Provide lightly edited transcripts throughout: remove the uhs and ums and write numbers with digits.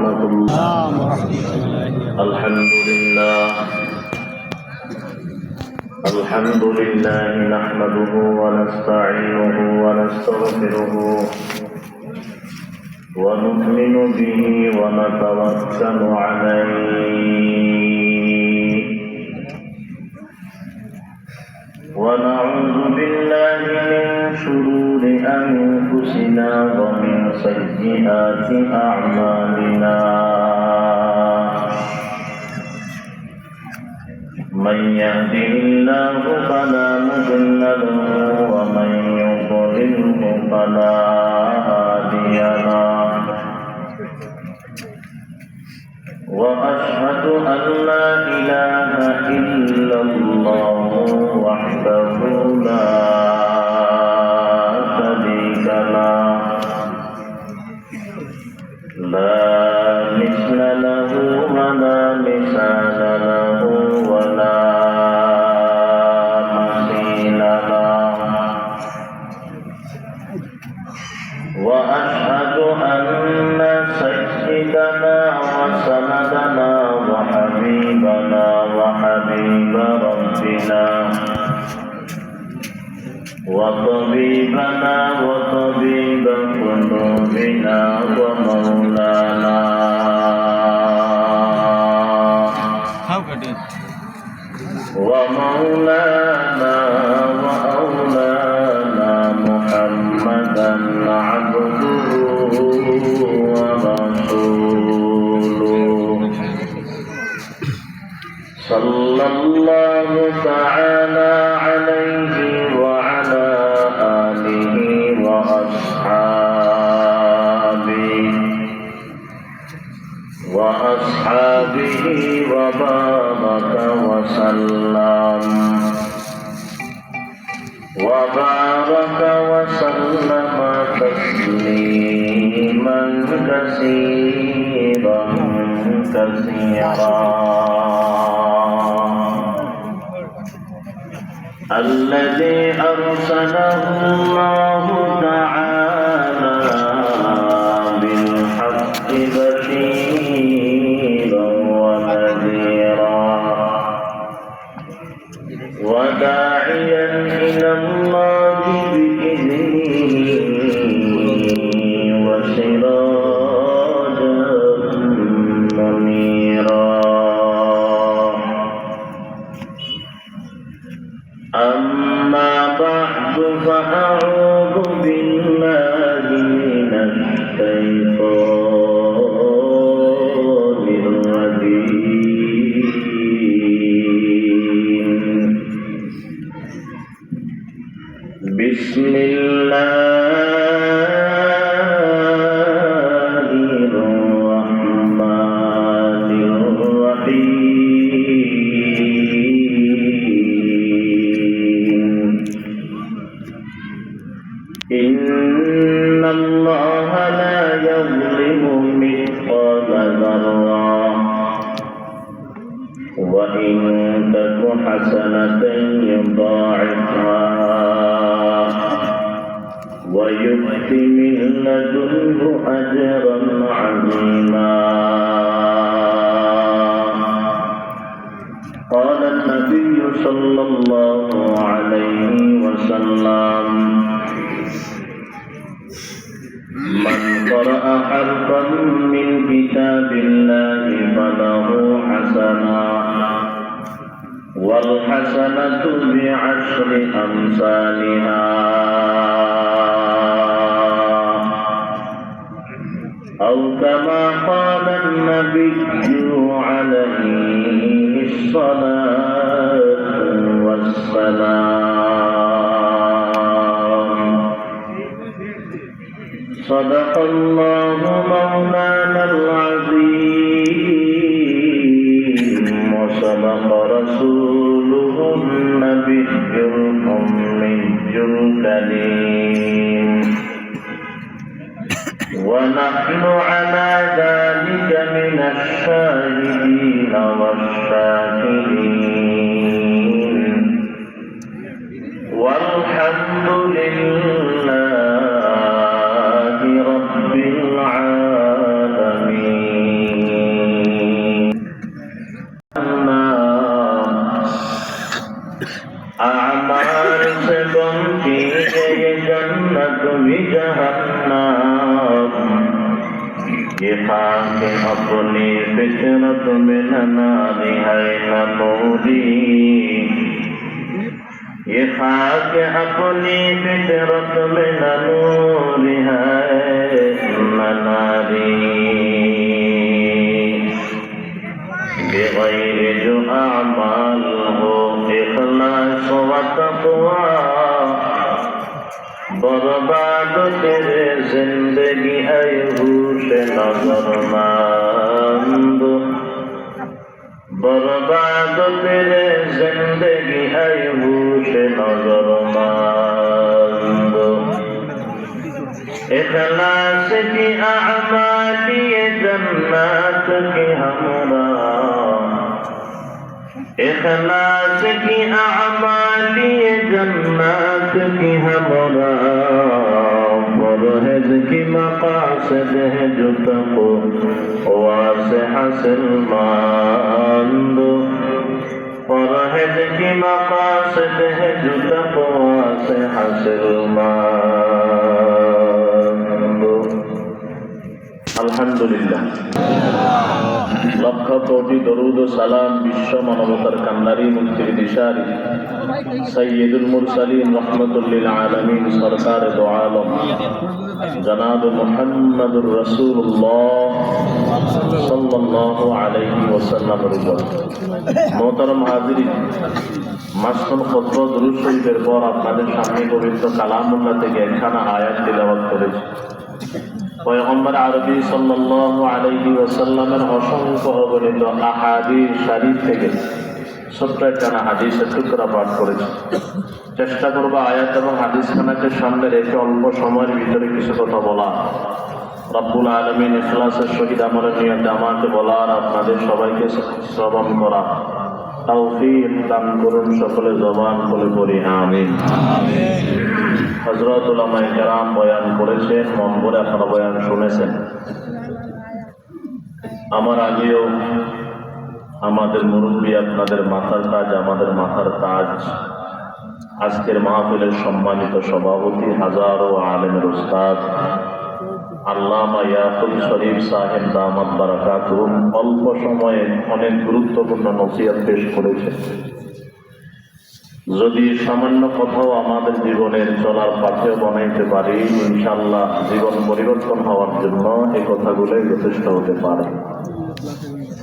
ورحمة الله. الحمد لله نحمده ونستعينه ونستغفره ونؤمن به ونتوكل عليه ونعوذ بالله من شرور أنفسنا ومن سيئات أعمالنا من يهده الله فلا مضل له ومن يضلله فلا هادي له وأشهد أن لا إله إلا الله وحده لا شريك له لا مثل له ولا مثال له ولا مثيل له وأشهد أن سيدنا وسندنا وحبيبنا وحبيب ربنا وطبيبنا وطبيب قلوبنا ومولانا وأولانا محمدا عبده ورسوله صلى الله تعالى عليه وعلى آله وأصحابه وبارك وسلم تسليما كثيرا الذي أرسله الله تعالى بالحق بشيرا ونذيرا وداعيا إلى الله بإذنه وسراجا منيرا أما بعد فأعوذ بالله من الشيطان الرجيم بسم الله الرحمن الرحيم إن الله لا يظلم مثقال ذرة وإن تك حسنة يضاعفها ويؤت من لدنه أجرا عظيما قال النبي صلى الله عليه وسلم من قرأ حرفا من كتاب الله فله حسنة والحسنة بعشر أمثالها أو كما قال النبي عليه الصلاة والسلام صدق الله مولانا العظيم وصدق رسوله النبي الأمي الكريم ونحن على ذلك من الشاهدين والشاكرين والحمد لله رب العالمين ये खाक अपनी फितरत में नारी है न नूरी, ये खाक अपनी फितरत में न नूरी है न नारी, बेगैर जो आमाल हो इखलास व तक़वा, बर्बाद तेरे जिंदगी है होश नजरमंद, बर्बाद तेरे जिंदगी है होश नजरमंद। इखलास की अमाल ये जन्नत की हमरा, इखलास की अमाल ये जन्नत की हमरा, परहेज की मकासद है जो तक़वा से हासिल मंद, परहेज की मकासद है जो तक़वा से हासिल मंद। अल्हम्दुलिल्लाह, लक्ष कोटि दरूद सालाम विश्व मानवतार कान्नारी मुक्तिर दिशारी सय्यदुल मुरसलीन रहमतुल लिल आलमीन सरकार दो आलम जनाब मुहम्मदुर रसूलुल्लाह सल्लल्लाहु अलैहि वसल्लम मोहतरम हाजिरिन, মাসুম খুতবা দুরূদ শরীফের পর আপনাদের সামনে পবিত্র কালামুল্লাহ থেকে একখানা আয়াত তিলাওয়াত করেছি। পয়গম্বর আরবি সাল্লাল্লাহু আলাইহি ওয়াসাল্লামের অসংখ্য অগণিত আহাদিস শরীফ থেকে ছোট্ট একখানা হাদিসের টুকরা পাঠ করেছি। চেষ্টা করব আয়াত এবং হাদিসখানাকে সামনে রেখে অল্প সময়ের ভিতরে কিছু কথা বলা। রব্বুল আলামিন ইখলাসের সহিত আমলের নিয়তে আমাকে বলার, আপনাদের সবাইকে শ্রবণ করা তৌফিক দান করুন। সকলে জবান খুলে পড়ি আমিন। হযরত উলামায়ে কেরাম বয়ান করেছেন, মন ভরে আপনারা বয়ান শুনেছেন। আমার আগেও আমাদের মুরব্বী, আপনাদের মাথার তাজ, আমাদের মাথার তাজ, আজকের মাহফিলের সম্মানিত সভাপতি, হাজারো আলেমের উস্তাদ আল্লামা ইয়াকুব শরীফ সাহেব দামাত বারাকাতুহুম অল্প সময়ে অনেক গুরুত্বপূর্ণ নসিহত পেশ করেছে। যদি সামান্য কথাও আমাদের জীবনের চলার পাথেও বানাইতে পারি, ইনশাআল্লাহ জীবন পরিবর্তন হওয়ার জন্য এই কথাগুলোই যথেষ্ট হতে পারে।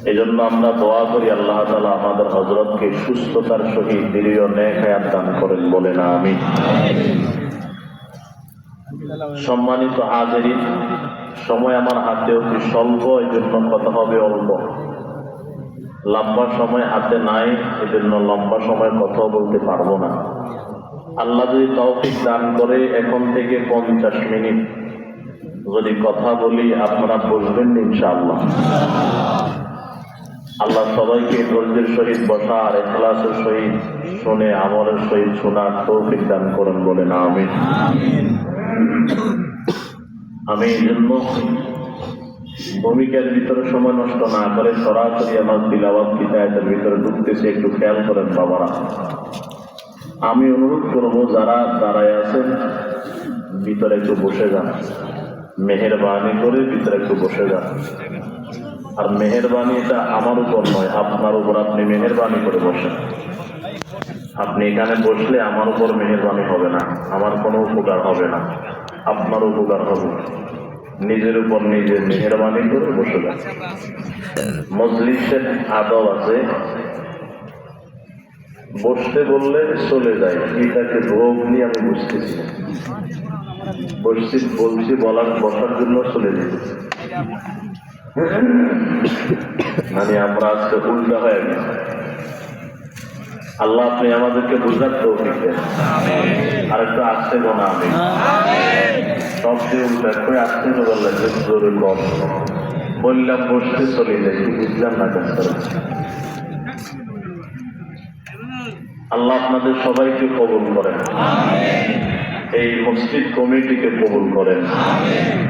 এই জন্য আমরা দোয়া করি আল্লাহ তাআলা আমাদের হযরতকে সুস্থতার সহিত দীর্ঘ নেক হায়াত দান করেন, বলেন আমিন। সম্মানিত হাজিরিন, সময় আমার হাতে অতি স্বল্প, এই জন্য কথা হবে অল্প। লম্বা সময় হাতে নাই, এই জন্য লম্বা সময় কথা বলতে পারবো না। আল্লাহ যদি তৌফিক দান করে এখন থেকে 50 মিনিট যদি কথা বলি, আপনারা বুঝবেন ইনশাআল্লাহ। আল্লাহ সবাইকে ধৈর্যের সহিত বসা আর ইখলাসের সহিত শুনে আমলের সহিত শোনার তৌফিক দান করেন, বলেন আমিন। আমি এই জন্য ভূমিকার ভিতরে সময় নষ্ট না করে সরাসরি আমার তিলাওয়াত কিতাবের ভিতরে ঢুকতেছে, একটু খেয়াল করেন বাবারা। আমি অনুরোধ করব যারা দাঁড়ায় আছেন ভিতরে একটু বসে যান, মেহেরবানি করে ভিতরে একটু বসে যান। আর মেহেরবানি এটা আমার উপর নয়, আপনার উপর। আপনি মেহেরবানি করে বসেন। আপনি এখানে বসলে আমার উপর মেহেরবানি হবে না, আমার কোনো উপকার হবে না, আপনার উপকার হবে। নিজের উপর নিজের মেহেরবানি করে বসে যান। মজলিসের আদব আছে, বসতে বললে চলে যায়, এটাকে রোগ নিয়ে আমি বুঝতেছি না। বলছি বলার বসার জন্য চলে যেতেছি, মানে আমরা আজকে উল্টা হয়ে গেছি। আল্লাহ আপনি আমাদেরকে বুঝার তৌফিক দেন। আর একটু আসতে গোনা আমি সব দিয়ে উল্টা করে আসতে বললাম জোরে কম বললাম, বসতে চলে যাই, বুঝলাম না কেন। আল্লাহ আপনাদের সবাইকে কবুল করেন, এই মসজিদ কমিটিকে কবুল করেন।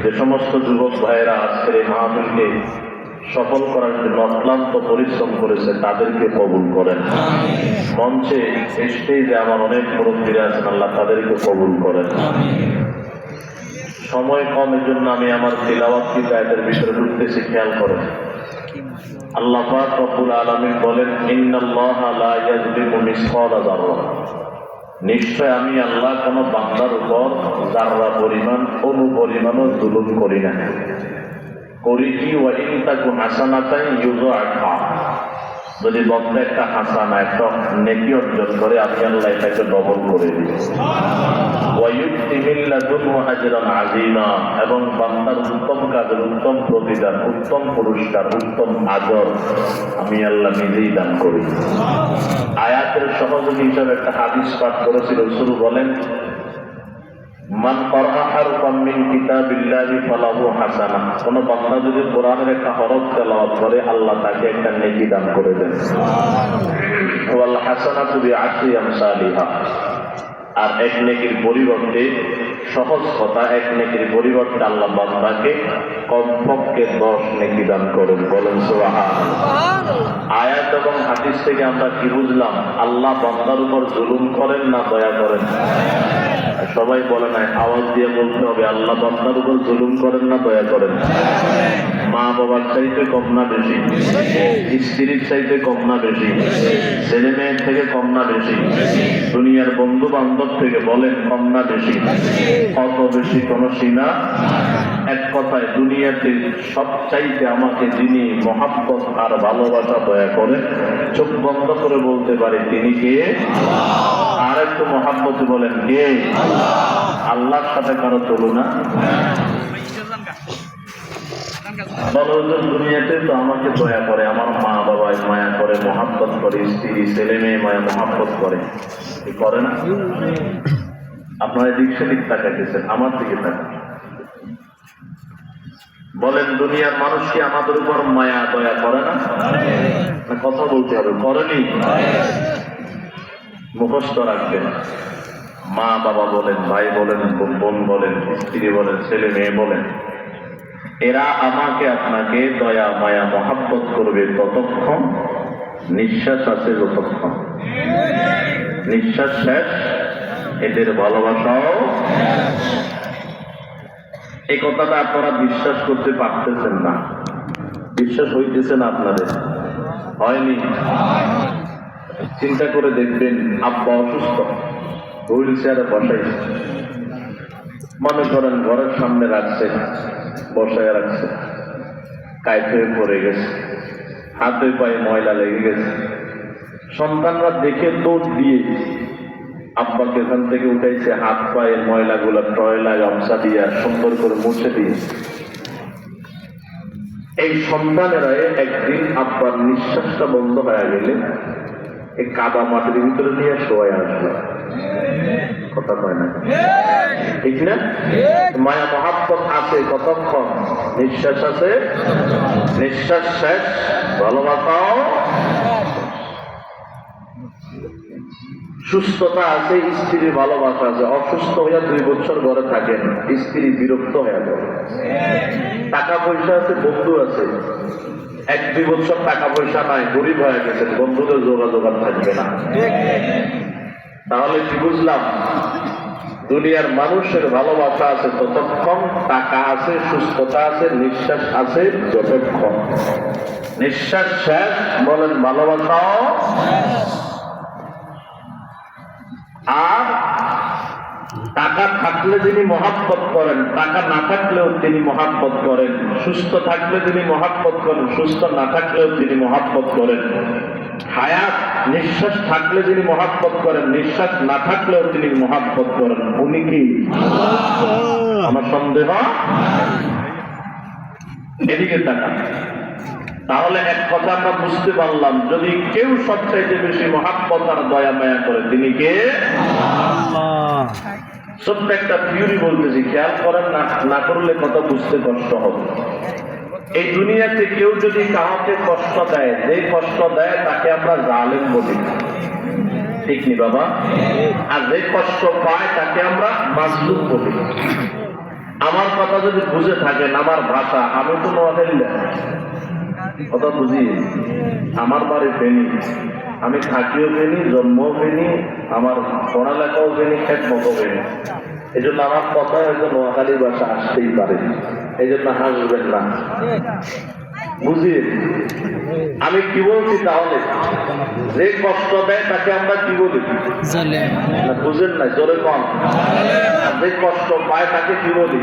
যে সমস্ত যুবক ভাইয়েরা আজকের এই মাহফিলকে সফল করার জন্য অক্লান্ত পরিশ্রম করেছে, তাদেরকে কবুল করেন। মঞ্চে স্টেজে আমার অনেক মুরব্বীরা আছেন, আল্লাহ তাদেরকে কবুল করেন। সময় কম, এর জন্য আমি আমার তিলাওয়াত কিতাবের ভিতরে ঢুকতেছি, খেয়াল করেন। আল্লাহ পাক রব্বুল আলামিন বলেন, ইন্নাল্লাহা লা ইয়াযলিমু মিসকালা যাররা, নিশ্চয় আমি আল্লাহ কোন বান্দার উপর যাররা পরিমাণ, অণু পরিমাণও জুলুম করি না। করি কি, ওয়া ইন তাকু হাসানাতান ইউযাআফা, যদি বন্দা একটা হাসানা, একটা নেকি অর্জন করে, আমি আল্লাহ এটাকে ডবল করে দিই। ওয়া ইউতি মিন লাদুনহু আজরান আযীমা, এবং বান্দার উত্তম কাজের উত্তম প্রতিদান, উত্তম পুরস্কার, উত্তম আজর আমি আল্লাহ নিজেই দান করি। আয়াতের সহযোগী হিসাবে একটা হাদিস পাঠ করেছিল। রাসূল বলেন, মান ক্বারা হারফাম মিন কিতাবিল্লাহি ফালাহু হাসানাহ, কোন বান্দা যদি কোরআনের একটা হরফ তেলাওয়াত করে, আল্লাহ তাকে একটা নেকি দান করে দেন। ওয়াল হাসানাতু বিআশরি আমসালিহা, আর এক নেকির পরিবর্তে, সহজ কথা, এক নেকির পরিবর্তে আল্লাহ বান্দাকে কমপক্ষে 10 নেকি দান করেন। বলেন সুবহানাল্লাহ। আয়াত এবং হাদিস থেকে আমরা কি বুঝলাম? আল্লাহ বান্দার উপর জুলুম করেন না দয়া করেন? সবাই বলে না, আওয়াজ দিয়ে বলতে হবে, আল্লাহ বান্দার উপর জুলুম করেন না দয়া করেন? মা বাবার চাইতে কম না বেশি? স্ত্রীর চাইতে কম না বেশি? ছেলে মেয়ের থেকে কম না বেশি? দুনিয়ার বন্ধু বান্ধব থেকে বলেন কম না বেশি? কত বেশি? কোন সীমা? এক কথায়, দুনিয়াতে সবচাইতে আমাকে যিনি মহাব্বত আর ভালোবাসা দয়া করে, চোখ বন্ধ করে বলতে পারে, তিনি কে? আর একটু মহাব্বতে বলেন, কে? আল্লাহর সাথে কারো তুলনা? দুনিয়াতে তো আমাকে দয়া করে, আমার মা বাবাই মায়া করে, মহাব্বত করে, স্ত্রী ছেলে মেয়ে মায়া মহাব্বত করে, কি করে না? আপনারা এদিক সেদিক তাকাইতেছেন, আমার দিকে তাকান। বলেন, দুনিয়ার মানুষ কি আমাদের উপর মায়া দয়া করে না? কথা বলতে হবে, করেনি? মুখস্থ রাখবেন। মা বাবা বলেন, ভাই বলেন, বোন বলেন, স্ত্রী বলেন, ছেলে মেয়ে বলেন, এরা আমাকে আপনাকে দয়া মায়া মহাব্বত করবে ততক্ষণ, নিঃশ্বাস আছে যতক্ষণ। নিঃশ্বাস শেষ, এদের ভালোবাসাও। এই কথাটা আপনারা বিশ্বাস করতে পারতেছেন না, বিশ্বাস হইতেছে না আপনাদের? হয়নি? চিন্তা করে দেখবেন, আব্বা অসুস্থ, হুইল চেয়ারে বসাইছে, মনে করেন ঘরের সামনে রাখছে, বসায় রাখছে, কাইট হয়ে পড়ে গেছে, হাতে পায়ে ময়লা লেগে গেছে। সন্তানরা দেখে দৌড় দিয়ে আব্বাকে এখান থেকে উঠাইছে, হাত পায়ে ময়লাগুলো টয়লায় গামছা দিয়া সুন্দর করে মুছে দিয়ে। এই সন্তানেরা একদিন আব্বার নিঃশ্বাসটা বন্ধ হয়ে গেলে এই কাদা মাটির ভিতরে নিয়ে শোয়ায় আসবে। কথা কয় না? ঠিক না? মায়া মহাব্বত আছে কতক্ষণ? নিঃশ্বাস আছে, নিঃশ্বাস শেষ, ভালোবাসাও। সুস্থতা আছে, স্ত্রীর ভালোবাসা আছে। অসুস্থ হইয়া 2 বছর ঘরে থাকেন, স্ত্রী বিরক্ত হয়ে যাবে। টাকা পয়সা আছে, বন্ধু আছে, 1-2 বছর টাকা পয়সা নাই, গরিব হয়ে গেছেন, বন্ধুদের যোগাযোগ থাকবে না। তাহলে কি বুঝলাম? দুনিয়ার মানুষের ভালোবাসা আছে ততক্ষণ, টাকা আছে, সুস্থতা আছে, নিঃশ্বাস আছে যতক্ষণ। নিঃশ্বাস শেষ, বলেন ভালোবাসাও। আর টাকা থাকলে যিনি মহাব্বত করেন, টাকা না থাকলেও তিনি মহাব্বত করেন। সুস্থ থাকলে তিনি মহাব্বত করেন, সুস্থ না থাকলেও তিনি মহাব্বত করেন। হায়াত, নিঃশ্বাস থাকলে যিনি মহাব্বত করেন, নিঃশ্বাস না থাকলেও তিনি মহাব্বত করেন। উনি কি? আমার সন্দেহ? এদিকে তাকান। তাহলে এক কথা আমরা বুঝতে পারলাম, যদি কেউ সবচাইতে বেশি মহাব্বত আর দয়া মায়া করে, তিনি কে? ছোট্ট একটা থিওরি বলতেছি, খেয়াল করেন, না করলে কথা বুঝতে কষ্ট হবে। এই দুনিয়াতে কেউ যদি কাউকে কষ্ট দেয়, যে কষ্ট দেয় তাকে আমরা জালেম বলি, ঠিক নি বাবা? আর যে কষ্ট পায় তাকে আমরা মাজলুম বলি। আমার কথা যদি বুঝে থাকেন, আমার ভাষা, আমি তো নোয়াখালীর, কথা বুঝি, আমার বাড়ি ফেনী, আমি থাকিও ফেনী, জন্মও ফেনী, আমার পড়ালেখাও ফেনী, খেদমতও ফেনী। এই জন্য আমার কথায় হয়তো নোয়াখালী ভাষা আসতেই পারে, এই জন্য হাসবেন না, বুঝিয়ে। আমি কি বলছি তাহলে, যে কষ্ট দেয় তাকে আমরা কি বলি? বুঝেন না, জোরে কম। যে কষ্ট পায় তাকে কি বলি?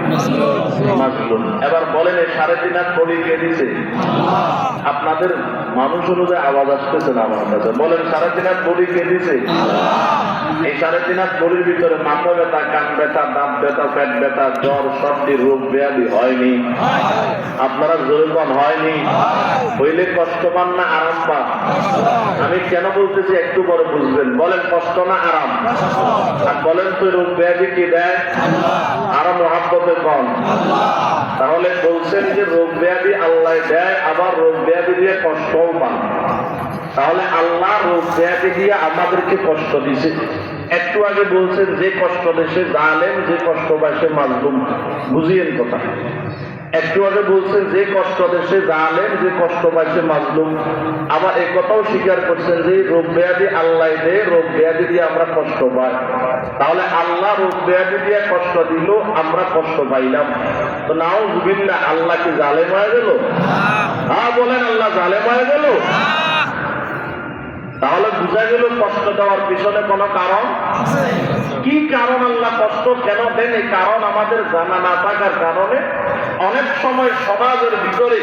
মাজলুম। এবার বলেন এই 3.5 হাত বলি কে দিছে? আপনাদের মানুষ অনুযায়ী আওয়াজ আসতেছে না আমার কাছে, বলেন 3.5 হাত বলি কে দিছে? এই 3.5 হাত বলির ভিতরে মাথা ব্যথা, কান ব্যথা, দাঁত ব্যথা, পেট ব্যথা, জ্বর, সর্দি, রোগ ব্যাধি হয়নি? আপনারা জোরে কম হয়নি? হইলে কষ্ট পান না আরাম পান? আমি কেন বলতেছি একটু পরে বুঝবেন। বলেন কষ্ট না আরাম? আর বলেন তো রোগ ব্যাধি কি দেয়? আরো মহাব্বতে কম। তাহলে বলছেন যে রোগ ব্যাধি আল্লাহ দেয়, আবার রোগ ব্যাধি দিয়ে কষ্টও পান। তাহলে আল্লাহ রোগ ব্যাধি দিয়ে আমাদেরকে কষ্ট দিছে। একটু আগে বলছেন যে কষ্ট দেশে জালেম, যে কষ্ট পায় সে মাজলুম। বুঝিয়েন কথা। একটু আগে বলছেন যে কষ্ট দেশে জালেম, যে কষ্ট পায় সে মাজলুম। আবার এই কথাও স্বীকার করছেন যে রোগ ব্যাধি আল্লাহ দেয়, রোগ ব্যাধি দিয়ে আমরা কষ্ট পাই। তাহলে আল্লাহ রোগ ব্যাধি দিয়ে কষ্ট দিল, আমরা কষ্ট পাইলাম। তো নাউযুবিল্লাহ, আল্লাহ কি জালেম হয়ে গেল? হ্যাঁ বলেন, আল্লাহ জালেম হয়ে গেল? তাহলে বুঝা গেল কষ্ট দেওয়ার পিছনে কোনো কারণ। কি কারণ? আল্লাহ কষ্ট কেন দেন? এই কারণ আমাদের জানা না থাকার কারণে অনেক সময় সমাজের ভিতরে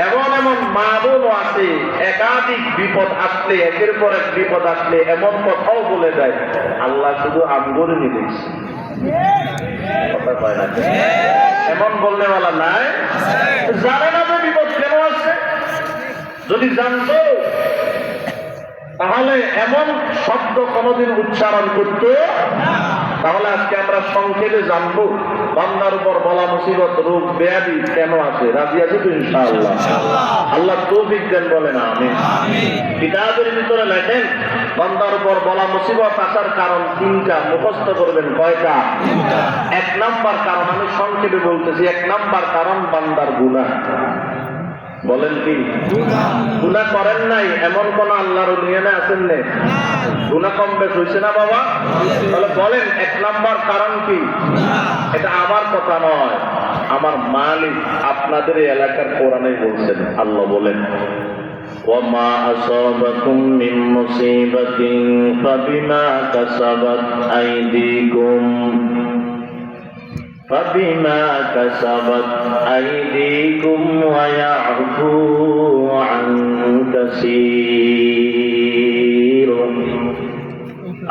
এমন এমন মা বোনও আছে, একাধিক বিপদ আসলে, একের পর এক বিপদ আসলে এমন কথাও বলে দেয়, আল্লাহ শুধু আঙ্গুর নিয়েছে, কথা কয় না। এমন বললেওয়ালা নাই? জানে না যে বিপদ কেন আছে। যদি জানতো তাহলে এমন শব্দ কোনদিন উচ্চারণ করত। তাহলে আজকে আমরা সংক্ষেপে জানবো বান্দার উপর বলা মুসিবত, রোগ ব্যাধি কেন আছে। রাজি আছে তো ইনশাআল্লাহ? আল্লাহ তৌফিক দেন, বলেন আমিন। কিতাবের ভিতরে লেখেন বান্দার উপর বলা মুসিবত আসার কারণ 3টা। মুখস্থ করবেন কয়টা? 1 নাম্বার কারণ, আমি সংক্ষেপে বলতেছি, 1 নাম্বার কারণ বান্দার গুনাহ। বলেন কি? গুনাহ করেন নাই এমন কোন আল্লাহর নিয়মে আছেন না? গুনাহ কম বেশ হয়েছে না বাবা? তাহলে বলেন 1 নাম্বার কারণ কি? এটা আমার কথা নয়, আমার মালিক আপনাদের এই এলাকার কোরআনে বলছেন। আল্লাহ বলেন ওয়ামা আসাবাকুম মিন মুসিবাতিন ফাবিমা কাসাবাত আইদিকুম فبما كسبت أيديكم ويعفو عن كثير।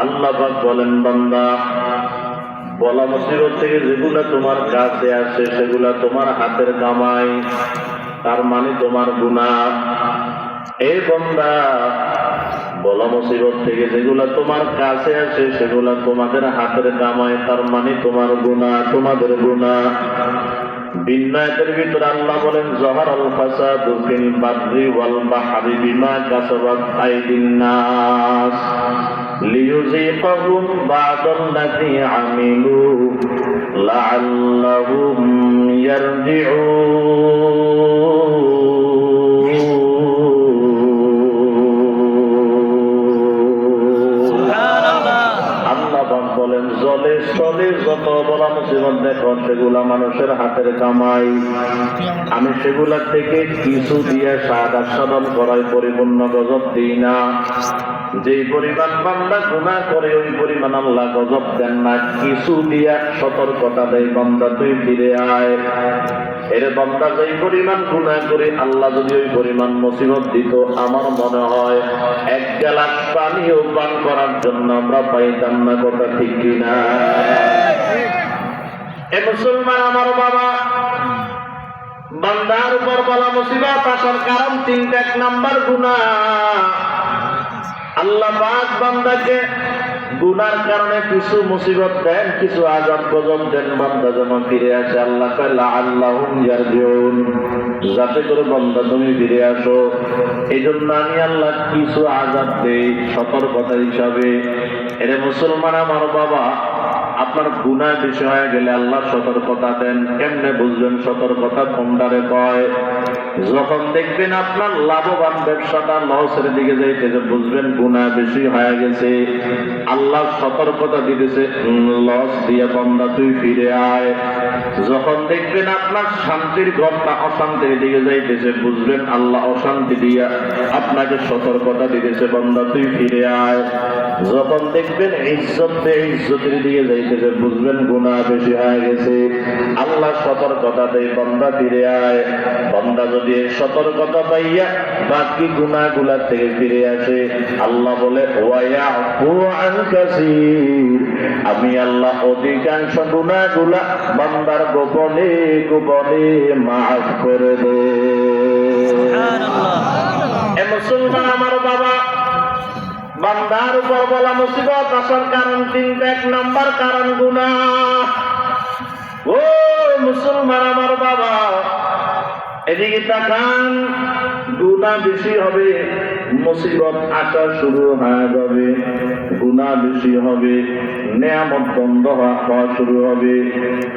আল্লাহ পাক বলেন বান্দা, বলা মুসিবত থেকে যেগুলা তোমার কাছে আসে সেগুলা তোমার হাতের কামাই, তার মানে তোমার গুনাহ। এই বান্দা, বলা মুসিবত থেকে যেগুলা তোমার কাছে আসে সেগুলা তোমাদের হাতের কামাই, তার মানে তোমার গুনাহ, তোমাদের গুনাহ। বিন্যায়ের ভিতরে আল্লাহ বলেন যাহারাল ফাসাদু ফিল বাররি ওয়াল বাহরি বিমা কাসাবাত আইদিন নাস লিইয়ুযীকাহুম বা'দাল্লাযী আমিলু লা'আল্লাহুম ইয়ারজি'উন। বলেন জলে স্থলে যত বলা মুসিবত দেখো সেগুলা মানুষের হাতের কামাই, আমি সেগুলা থেকে কিছু দিয়ে সাহায্য সাধন করাই, পরিপূর্ণ গজব দিই না। যেই পরিমাণ বান্দা গুনাহ করে ওই পরিমাণ আল্লাহ গজব দেন না, কিছু দিয়া সতর্কতা দেয়, বান্দা তুই ফিরে আয়। এর বান্দা যেই পরিমাণ গুনাহ করে আল্লাহ যদি ওই পরিমাণ মুসিবত দিত, আমার মনে হয় 1 গ্লাস পানিও পান করার জন্য আমরা পাইতাম না। কথা ঠিক কিনা? এ মুসলমান আমার বাবা, বান্দার উপর বলা মুসিবত আসার কারণ 3টা। 1 নাম্বার গুনাহ। আল্লাহ পাক বান্দাকে গুনার কারণে কিছু মুসিবত দেন, কিছু আযাব গজব দেন, বান্দা যেন ফিরে আসে। আল্লাহ কয় লাআল্লাহুম ইয়ারজিউন, যাতে করে বান্দা তুমি ফিরে আসো। এই জন্য আমি আল্লাহ কিছু আযাব দেই সতর্কতা হিসাবে। এরে মুসলমান আমার বাবা, আপনার গুনাহ বেশি হয়ে গেলে আল্লাহ সতর্কতা দেন। কেমনে বুঝবেন সতর্কতা কোনটারে কয়? যখন দেখবেন আপনার লাভবান ব্যবসাটা লসের দিকে যাইতেছে, বুঝবেন গুনাহ বেশি হয়ে গেছে, আল্লাহ সতর্কতা দিতেছে, লস দিয়ে বান্দা তুই ফিরে আয়। যখন দেখবেন আপনার শান্তির ঘরটা অশান্তির দিকে যাইতেছে, বুঝবেন আল্লাহ অশান্তি দিয়া আপনাকে সতর্কতা দিতেছে, বান্দা তুই ফিরে আয়। যখন দেখবেন ইজ্জতের দিকে যাইতেছে, বুঝবেন গুনাহ বেশি হয়ে গেছে, আল্লাহ সতর্কতা দেয়, বান্দা ফিরে আয়। বান্দা যদি এই সতর্কতা পাইয়া বাকি গুনাহগুলা থেকে ফিরে আসে, আল্লাহ বলে ওয়ায়াফু আন কাসীর, আমি আল্লাহ অধিকাংশ গুনাহগুলা বান্দার গোপনে গোপনে মাফ করে দেই। সুবহানাল্লাহ। এ মুসলমান আমার বাবা, বান্দার উপর বলা মুসিবত আসার কারণ তিনটা। এক নাম্বার কারণ গুনাহ। ও মুসলমান আমার বাবা, এদিকে তাকান, গুনাহ বেশি হবে, মুসিবত আসা শুরু হয়ে যাবে। গুনাহ বেশি হবে, নেয়ামত বন্ধ হওয়া শুরু হবে।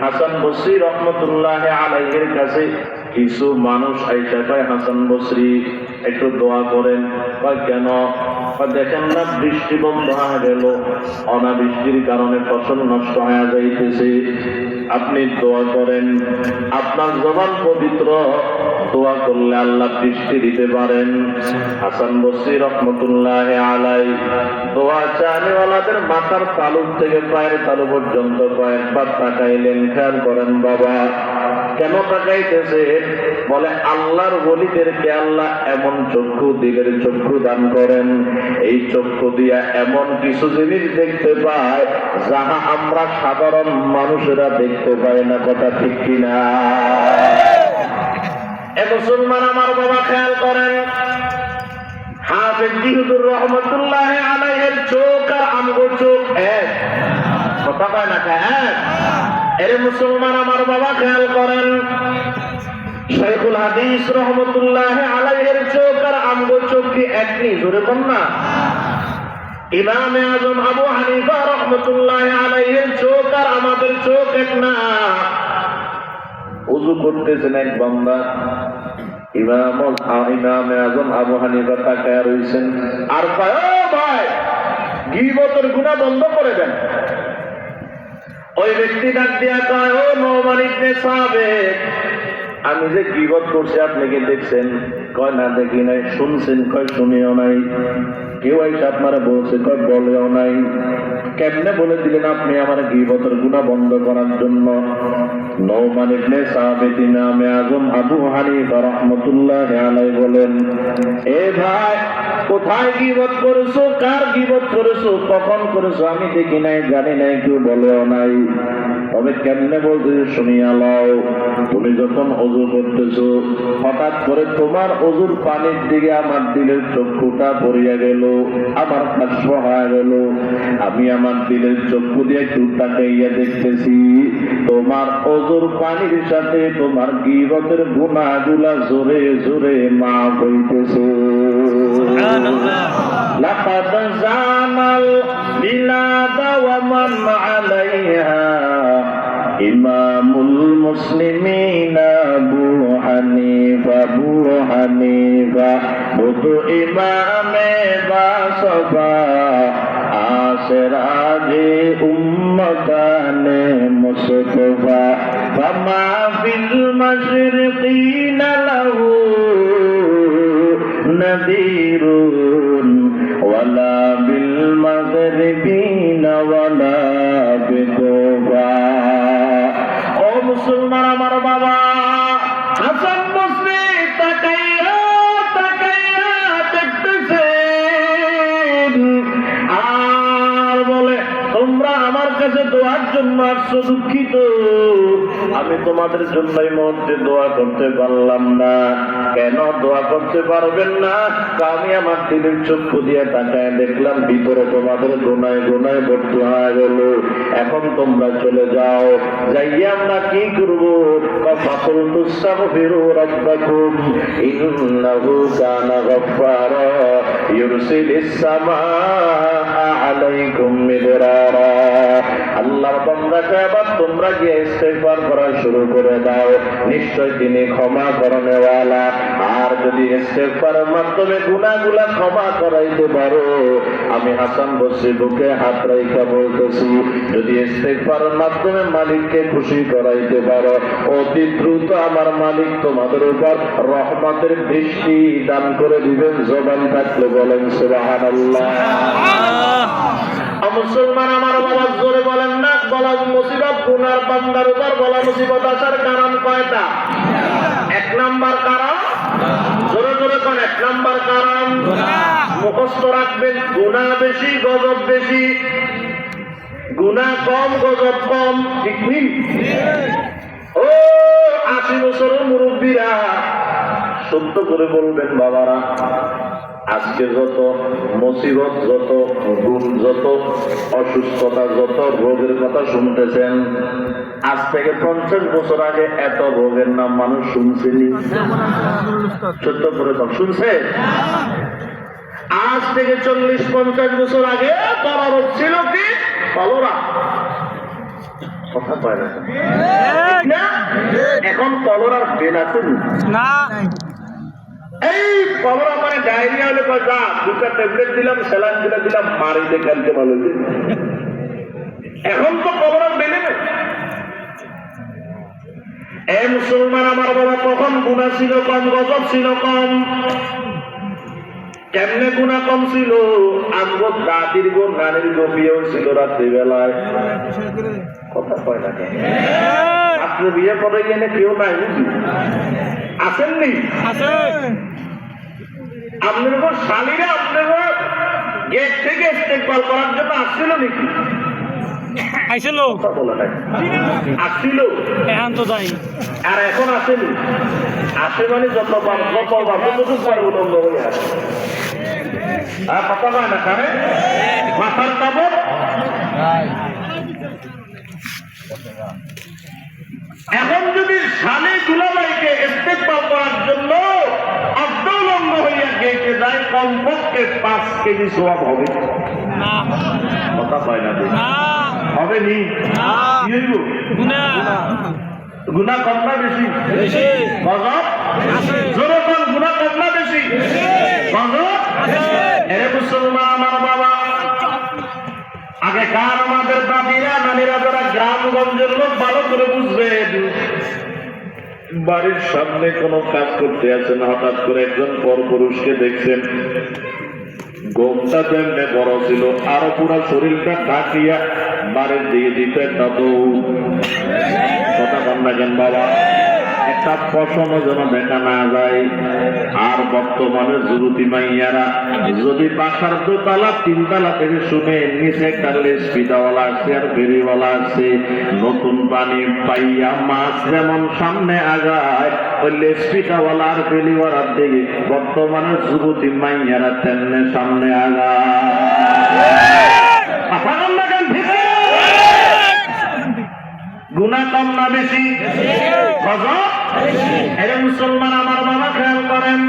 হাসান বসরি রহমতুল্লাহ আলাইহির কাছে কিছু মানুষ আইসা কয়, হাসান বসরি একটু দোয়া করেন। কয় কেন? দেখেন না বৃষ্টি বন্ধ হয়ে গেল, অনাবৃষ্টির কারণে ফসল নষ্ট হয়ে যাইতেছে, আপনি দোয়া করেন। আপনার জবান পবিত্র, দোয়া করলে আল্লাহ বৃষ্টি দিতে পারেন। হাসান বসরি রহমতুল্লাহ আলাইহি দোয়া চাওয়ালাদের মাথার তালু থেকে পায়ের তালু পর্যন্ত কয়েকবার তাকাইলেন। খেয়াল করেন বাবা, কেন তাকাইতেছে? বলে আল্লাহর ওলিদেরকে আল্লাহ এমন চক্ষু, দিলের চক্ষু দান করেন, এই চক্ষু দিয়া এমন কিছু জিনিস দেখতে পায় যাহা আমরা সাধারণ মানুষেরা দেখতে পাই না। কথা ঠিক কিনা? এ মুসলমান আমার বাবা, খেয়াল করেন, হাফেজ হুজুর রহমতুল্লাহ আলাইহির চোখ আর আমগো চোখ এক। কথা কয় না এক? এর মুসলমান আমার বাবা, খেয়াল করেন, শাইখুল হাদিস রহমতুল্লাহ আলাইহির চোখ আর আমগো চোখ কি এক নেই? জোরে বল না। ইমামে আজম আবু হানিফা রহমতুল্লাহ আলাইহির চোখ আর আমাদের চোখ এক না। ওযু করতেছেন এক বান্দা, ইমামে আজম আবু হানিফা তাকায় রইছেন আর কয়, ও ভাই, গীবতের গুনাহ বন্ধ করে দেন। ওই ব্যক্তি ডাক দিয়া কয়, ও নোমান ইবনে সাবিত, আমি যে গীবত করছি আপনি কি দেখছেন? কয় না, দেখি নাই। শুনছেন? কয় শুনিও নাই। কেউ এসে আপনারা বলছে? কয় বলেও নাই। কেমনে বলে দিলেন আপনি আমার গীবতের গুনাহ বন্ধ করার জন্য? নোমান ইবনে সাবিত ইমামে আজম আবু হানিফা রাহমাতুল্লাহ আলাইহি বলেন, এ ভাই, কোথায় গীবত করেছো? কার গীবত করেছো? কখন করেছো? আমি দেখি নাই, জানি নাই, কেউ বলেও নাই। তবে কেমনে বলতেছে শুনিয়া লও। তুমি যখন ওযু করতেছো, হঠাৎ করে তোমার ওযুর পানির দিকে আমার দিলের চক্ষুটা পড়িয়া গেল, আমার কাশ হয়ে গেল। আমি আমার দিলের চক্ষু দিয়ে একটু তাকাইয়া দেখতেছি, তোমার ওযুর পানির সাথে তোমার গীবতের গুনাহগুলা জোরে জোরে মাফ হইতেছে। সুবহানাল্লাহ। লাকাদ জানাল বিলাদা ওয়া মান আলাইহা ইমামুল মুসলিমিনা আবু হানিফা বুধু ইমামে বাসবা আসরাজে উম্মতানে মুস্তফা ফামা ফিল মাশরিকিনা লাহু নাদিরুন ওয়ালা বিল মাগরিবিনা ওয়ালা বিকুফা। ও মুসলমান আমার বাবা, হাসান বসরি তাকাইয়া তাকাইয়া দেখতেছেন আর বলে, তোমরা আমার কাছে দোয়ার জন্য আসছো, দুঃখিত, আমি তোমাদের জন্য এই মুহূর্তে দোয়া করতে পারলাম না। কেন দোয়া করতে পারবেন না? আমি আমার দিলের চক্ষু দিয়ে তাকায় দেখলাম ভিতরে তোমাদের গোনায় গোনায় ভর্তি হয়ে গেল। এখন তোমরা চলে যাও, যাইয়ে আমরা কি করবো? ফাকুলতু আস্তাগফিরু রাব্বাকুম ইন্নাহু কানা গাফফারা ইউরসিলিস সামাআ আলাইকুম মিদরারা। আল্লাহর বান্দাকে আবার তোমরা গিয়ে ইস্তেগফার করা শুরু করে দাও, নিশ্চয় তিনি ক্ষমা করনেওয়ালা। আর যদি ইস্তেগফারের মাধ্যমে গুনাহগুলো ক্ষমা করাইতে পারো, আমি হাসান বসরি বুকে হাত রাইখা বলতেছি, যদি ইস্তেগফারের মাধ্যমে মালিককে খুশি করাইতে পারো, অতি দ্রুত আমার মালিক তোমাদের উপর রহমতের দৃষ্টি দান করে দিবেন। জবান থাকলে বলেন সুবহানাল্লাহ। মুসলমান আমার বাবা জোরে বলেন না, বলা মুসিবত গুনার বান্দার উপর বলা মুসিবত আসার কারণ কয়টা? এক নাম্বার কারণ, জোরে জোরে কোন এক নাম্বার কারণ মুখস্থ রাখবেন, গুনাহ বেশি গজব বেশি। গুনাহ কম গজব কম, ঠিক নেই? ও 80 বছরের মুরব্বীরা সত্য করে বলবেন বাবারা, আজকে যত মুসিবত, যত গুণ, যত অসুস্থতা, যত রোগের কথা শুনতেছেন, আজ থেকে 50 বছর আগে এত রোগের নাম মানুষ শুনছেনি? সত্য করে শুনছে? আজ থেকে 40-50 বছর আগে বড় রোগ ছিল কি? কলেরা। কথা পায় না? এখন কলেরার বেন আছে না? এই কলেরা মানে ডায়রিয়া হলে যা দুটা ট্যাবলেট দিলাম, স্যালাইন দিলাম, মারিতে কালকে ভালো। এখন তো কলেরার বেনে নেই। এ মুসলমান আমার বাবা, কখন গুনাহ ছিল কম, গজব ছিল কম? কেমনে গুনাহ কম ছিল? আমগো দাদির গো নানির গো বিয়ে ছিল রাত্রিবেলায়। কথা কয় না কেন? আপনি বিয়ে করে গেলে কেউ নাই বুঝি? আসেননি? আপনার স্বামীরা আপনার গেট থেকে ইস্তেকবাল করার জন্য আসছিল নাকি? আসছিল, আসছিল। এখন তো যাই। আর এখন আসেনি? আসে মানে যত উলঙ্গ হয়ে আসে। আর কথা হয় না কারে মাথার কাপড়। এখন যদি স্বামী দুলাভাইকে ইস্তেকবাল করার জন্য অর্ধউলঙ্গ হইয়া গেটে যায়, কমপক্ষে 5 কেজি সওয়াব হবে। কথা হয় না? হবে নি? গুনাহ কম না বেশি? গজব জোরে কোন? গুনাহ কম না বেশি? গজব। এরে মুসলমান আমার বাবা, আগে কার আমাদের দাদিরা নানিরা যারা গ্রামগঞ্জের লোক ভালো করে বুঝবেন, বাড়ির সামনে কোন কাজ করতে আছেন, হঠাৎ করে একজন পরপুরুষকে দেখছেন, গোমটা তেমনি বড় ছিল, আরো পুরা শরীরটা ঢাকিয়া বাড়ির দিয়ে দিতে কথা কন না কেন বাবা? একটা পশম যেন দেখা না যায়। আর বর্তমানে যুবতী মাইয়ারা যদি বাসার 2তলা 3তলা থেকে শুনে নিচে একটা লেসপিটাওয়ালা আছে আর ফেরিওয়ালা আছে, নতুন পানি পাইয়া মাছ যেমন সামনে আগায়, ওই লেসপিটাওয়ালা আর ফেরিওয়ালার দিকে বর্তমানে যুবতী মাইয়ারা তেমনে সামনে আগায়। গুনাহ কম না বেশি? গজব। এরে মুসলমান আমার বাবা খেয়াল করেন,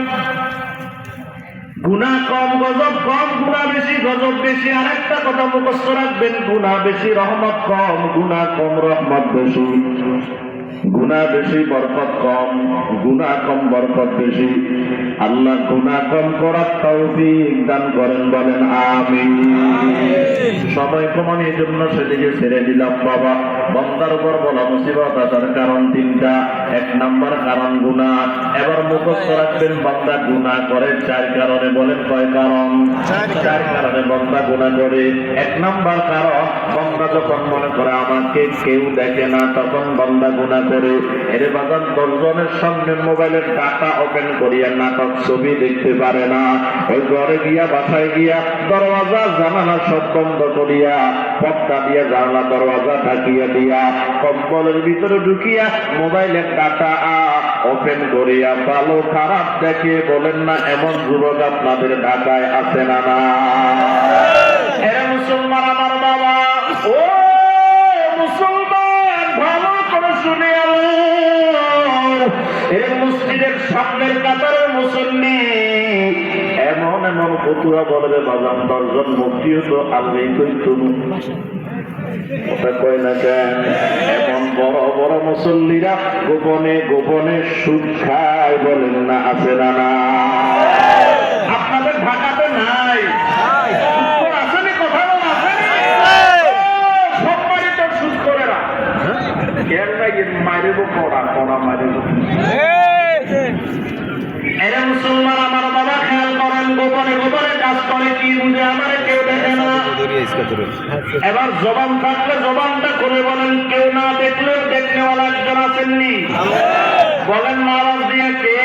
গুনাহ কম গজব কম, গুনাহ বেশি গজব বেশি। আরেকটা কথা মুখস্থ রাখবেন, গুনাহ বেশি রহমত কম, গুনাহ কম রহমত বেশি। গুনাহ বেশি বরকত কম, গুনাহ কম বরকত বেশি। আল্লাহ গুনাহ কম করার তৌফিক দান করেন, বলেন আমিন। সময় কমান, এই জন্য সেদিকে ছেড়ে দিলাম বাবা। বন্দার উপর বলা মুসিবত আসার কারণ 3টা। 1 নাম্বার কারণ গুনাহ। এবার মুখস্থ রাখবেন, বান্দা গুনাহ করে 4 কারণে। বলেন কয় কারণ? 4 কারণে বান্দা গুনাহ করে। 1 নাম্বার কারণ, বান্দা যখন মনে করে আমাকে কেউ দেখে না, তখন বান্দা গুনাহ করে। এর বাজার 10 জনের সামনে মোবাইলের ডাটা ওপেন করিয়া নাটক ছবি দেখতে পারে না। ওই ঘরে গিয়া, বাসায় গিয়া দরওয়াজা জানালা সব বন্ধ করিয়া, পর্দা দিয়া জানালা দরওয়াজা ঢাকিয়া দিয়া, কম্বলের ভিতরে ঢুকিয়া মোবাইলের ডাটা ওপেন করিয়া ভালো খারাপ দেখে। বলেন না এমন যুবক আপনাদের ঢাকায় আছে না? না। এরা মুসলমান আমার বাবা, ও মুসলমান ভালো করে শুনে এই মসজিদের সামনের কাতারের মুসল্লি এমন এমন ফতুয়া বলে বাজান 10 জন মুফতিও তো আল্লাহ কইতো কথা কয় না কেন? এমন বড় বড় মুসল্লিরা গোপনে গোপনে সুদ খায়, বলেন না আছে না? না, আপনাদের ঢাকাতে নাই? আসেনি? কথা বল, আসেনি? সব বাড়িতে সুদ করে না। খেয়াল নাই মারিব পড়া পড়া মারিব। এরা মুসলমান আমার বাবা, খেয়াল করেন, গোপনে গোপনে কাজ করে, কি বুঝে আমার কেউ দেখে না। এবার জবান থাকলে জবানটা করে বলেন, কেউ না দেখলেও দেখনেওয়ালা একজন আছেননি? বলেন না আওয়াজ দিয়ে, কে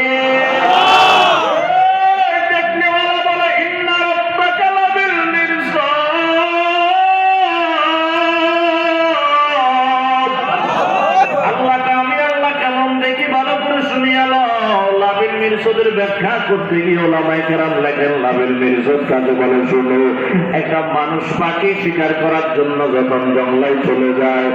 দেখনেওয়ালা? বলে ইন্না রাব্বাকা লাবিল মিরসাদ। আল্লাহকে আমি আল্লাহ কেমন দেখি ভালো করে শুনিয়া লও। লাবিল মিরসাদের ব্যাখ্যা করতে গিয়ে ওলামায়ে কেরাম লেখেন, লাবিল মিরসাদ কাকে বলে শুনো। একটা মানুষ পাখি শিকার করার জন্য যখন জঙ্গলায় চলে যায়,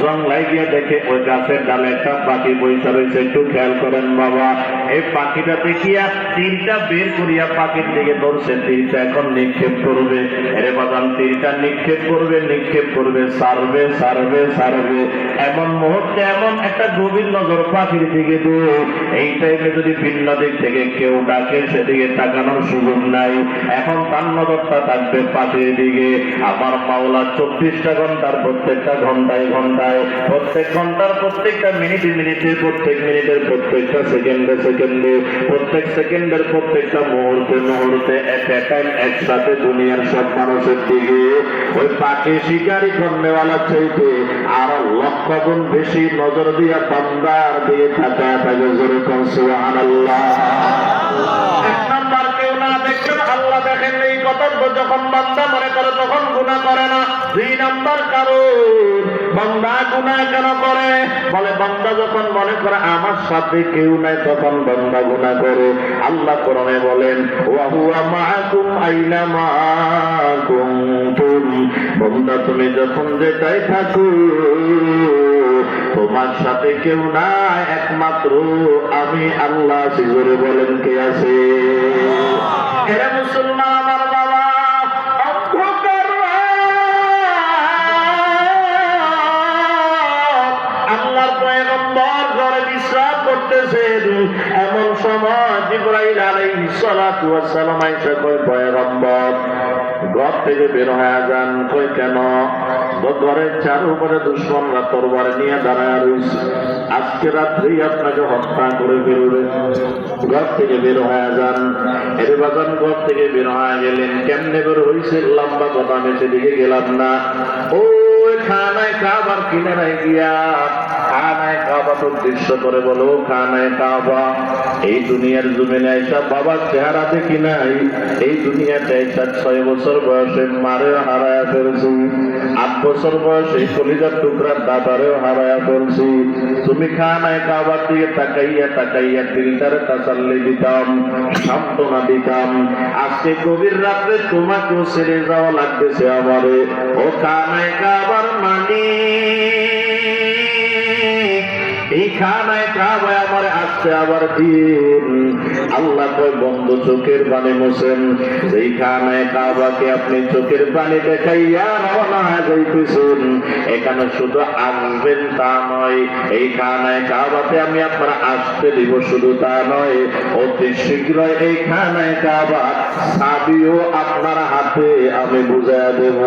জঙ্গলায় গিয়ে দেখে ওই গাছের ডালে একটা পাখি বসে রয়েছে। একটু খেয়াল করেন বাবা, এই পাখিটা দেখিয়া তীরটা বের করিয়া পাখির দিকে ধরছে, তীরটা এখন নিক্ষেপ করবে। এরে বাদাম, তীরটা নিক্ষেপ করবে, নিক্ষেপ করবে, সারবে সারবে সারবে। এমন মুহূর্তে এমন একটা গভীর নজর পাখির দিকে দূর। এই টাইমে যদি ভিন্ন দিক থেকে কেউ ডাকে, সেদিকে তাকানোর সুযোগ নাই। এখন তার নজরটা থাকবে পাখির দিকে। আমার মাওলা 24টা ঘন্টার প্রত্যেকটা ঘন্টায় ঘন্টায়, প্রত্যেক ঘন্টার প্রত্যেকটা মিনিটে মিনিটে, প্রত্যেক মিনিটের প্রত্যেকটা সেকেন্ডে সেকেন্ডে, প্রত্যেক সেকেন্ডের প্রত্যেকটা মুহূর্তে মুহূর্তে এক টাইম একসাথে দুনিয়ার সব মানুষের দিকে ওই পাখি শিকারি করনেওয়ালা চাইতে আর লক্ষ গুণ বেশি নজর দিয়া বান্দার দিয়ে তাকায় থাকে। জোরে কোন সুবহানাল্লাহ। এক নাম্বার, কেউ না দেখলেন আল্লাহ দেখেন। এই কথা যখন বান্দা মনে করে তখন গুনাহ করে না। 2 নাম্বার কারণ, বান্দা গুনাহ কেন করে? বলে বান্দা যখন মনে করে আমার সাথে কেউ নাই, তখন বান্দা গুনাহ করে। আল্লাহ কোরআনে বলেন, ওয়া হুয়া মাআকুম আইনা মা কুনতুম। বান্দা তুমি যখন যেটাই থাকো, তোমার সাথে কেউ নাই, একমাত্র আমি আল্লাহ। জোরে বলেন, কে আছে? এরা মুসলমান আমার বাবা, অন্ধকার আল্লাহর পয়গম্বর ঘরে বিশ্রাম করতেছেন। এমন সময় জিবরাইল আলাইহিস সালাতু ওয়াস সালাম আয়েশা কয়, পয়গম্বর ঘর থেকে বের হয়ে যান। কই কেন? ঘরের চারুপাশে দুশমনরা তরবারি নিয়ে দাঁড়ায় রয়েছে, আজকে রাত্রেই আপনাকে হত্যা করে ফেলবে। ঘর থেকে বের হয়ে যান। এর বাজান ঘর থেকে বের হয়ে গেলেন। কেমনে বের হয়েছে? লম্বা কথা, আমি সেদিকে গেলাম না। ওই খানায় কাবার কিনারায় গিয়া খানায় কাবা উদ্দেশ্য করে বলো, খানায় কাবা। এই দুনিয়ার জমিনে আইসা বাবার চেহারা দেখি নাই। এই দুনিয়াতে আইসা 6 বছর বয়সে মারেও হারায়া ফেলছি, 8 বছর বয়সে কলিজার টুকরার দাদারেও হারায়া ফেলছি। তুমি খানায় কাবার দিকে তাকাইয়া তাকাইয়া দিলটারে তাসাল্লি দিতাম, সান্ত্বনা দিতাম। আজকে গভীর রাত্রে তোমাকেও ছেড়ে যাওয়া লাগতেছে আমারে। ও খানায় কাবার মানি, এই খানায় কাবায় আমার আসছে আবার দিন। আল্লাহ কয়, বন্ধ চোখের পানি মোছেন। যেই খানায় কাবাকে আপনি চোখের পানি দেখাইয়া রওনা হয়ে যাইতেছেন, এখানে শুধু আসবেন তা নয়, এই খানায় কাবাতে আমি আপনারা আসতে দিব শুধু তা নয়, অতি শীঘ্রই এই খানায় কাবা চাবিও আপনার হাতে আমি বুঝাইয়া দেব।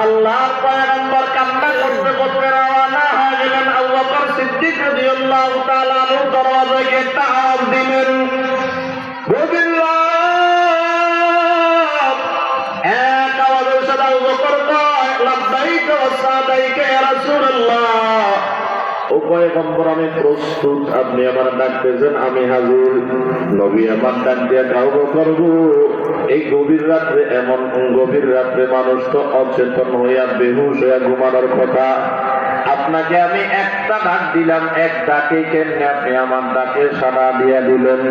আল্লাহর পয়গম্বর কান্না করতে করতে রওনা হয়ে গেলেন। আবু বকর সিদ্দিক রাদিয়াল্লাহু তাআলা আনহু দরওয়াজায় গিয়ে আওয়াজ দিলেন, এক আওয়াজের সাথে আবু বকর কয়, লাব্বাইকা ওয়া সাদাইকা ইয়া রাসূলুল্লাহ। ও পয়গম্বর, আমি প্রস্তুত, আপনি আমার ডাকতেছেন, আমি হাজির। নবী আমার ডাক দিয়া কাউকে করবো। এই গভীর রাত্রে, এমন গভীর রাত্রে মানুষ তো অচেতন হইয়া বেহুশ হইয়া ঘুমানোর কথা। আপনাকে আমি একটা ডাক দিলাম, এক ডাকে কেমনে আপনি আমার ডাকে সাড়া দিয়া দিলেন?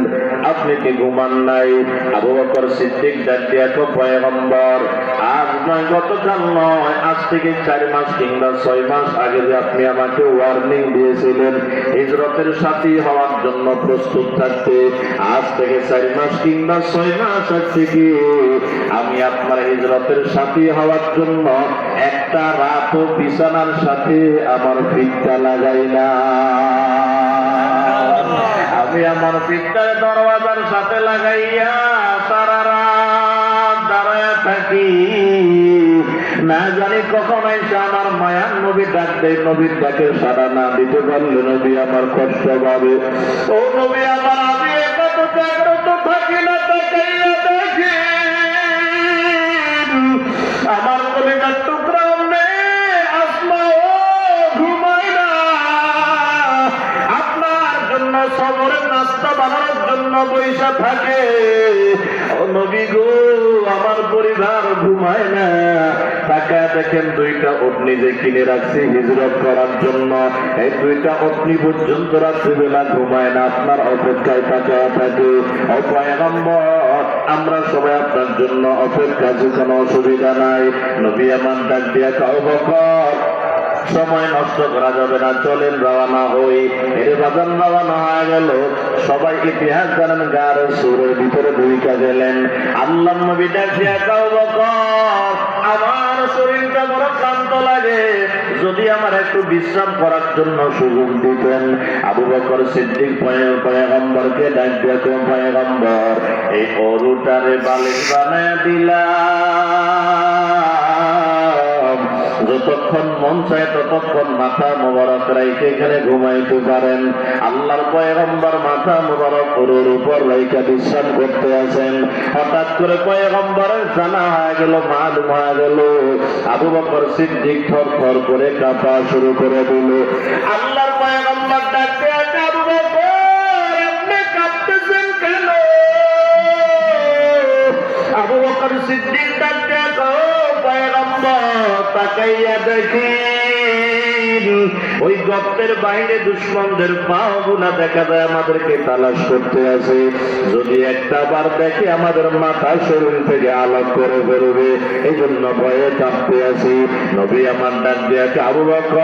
আপনি কি ঘুমান নাই? আবু বকর সিদ্দিক ডাক দিয়া তো, পয়গম্বর আজ নয়, গতকাল নয়, আজ থেকে 4 মাস কিংবা 6 মাস আগে যে আপনি আমাকে ওয়ার্নিং দিয়েছিলেন হিজরতের সাথী হওয়ার জন্য প্রস্তুত থাকতে। আজ থেকে 4 মাস কিংবা 6 মাস আগ থেকে আমি আপনার হিজরতের সাথী হওয়ার জন্য একটা রাতও বিছানার সাথে আমার ফিতটা লাগাই না। আমি আমার ফিতটার দরওয়াজার সাথে লাগাইয়া সারা রাত দাঁড়ায় থাকি। না জানি কখন এসে আমার মায়ার নবী ডাক দেয়, নবীর ডাকে সাড়া না দিতে পারলে নবী আমার কষ্ট পাবে। ও নবী আমার, আমি কত জাগ্রত থাকি না তাকাইয়া দেখি আমার কলিজার টুকরা আসমা ঘুমায় না। আপনার জন্য সবরের নাস্তা বানানোর জন্য বৈশা থাকে। ও নবী গো, আমার পরিবার ঘুমায় না। টাকা দেখেন 2টা উট নিজে কিনে রাখছি হিজরত করার জন্য। এই 2টা উটনি পর্যন্ত রাত্রিবেলা ঘুমায় না, আপনার অপেক্ষায় থাকে। ও পয়গম্বর, আমরা সবাই আপনার জন্য অপেক্ষা, কোনো অসুবিধা নাই। নবী আমার ডাক দিয়া কও বকর, সময় নষ্ট করা যাবে না, চলেন রওনা হই। এর বাজান রওনা হয়ে গেল। সবাই ইতিহাস জানেন, গার সুরের ভিতরে ঢুইকা গেলেন। আল্লাহ নবী ডাক দিয়া কও বকর, আমার শরীরটা বড় ক্লান্ত লাগে, যদি আমার একটু বিশ্রাম করার জন্য সুযোগ দিতেন। আবু বকর সিদ্দিক পয়গম্বরকে ডাক দিয়া কও পয়গম্বর, এই গরুটারে বালিশ বানায় দিলাম, যতক্ষণ মন চায় ততক্ষণ মাথা মোবারক রাইখে এখানে ঘুমাইতে পারেন। আল্লাহর পয়গম্বর মাথা মোবারক গরুর উপর রাইখা বিশ্রাম করতে আছেন। হঠাৎ করে পয়গম্বরের জানা হয়ে গেল, মালুম হয়ে গেল। আবু বকর সিদ্দিক থরথর করে কাঁপা শুরু করে দিল। আল্লাহর পয়গম্বর ডাকতে আছে, আবু বকর আপনি কাঁপতেছেন কেন? আবু বকর সিদ্দিক ডাকতে আছে, পয়গম্বর তাকাইয়া দেখি ওই গর্তের বাইরে দুশ্মনদের পাও গুলা দেখা যায়, আমাদেরকে তালাশ করতে আছে। যদি একটা বার দেখে আমাদের মাথা শরীর থেকে আলাপ করে বেরোবে, এই জন্য ভয়ে কাঁপতে আছি। নবী আমার ডাক দিয়া আবু বকর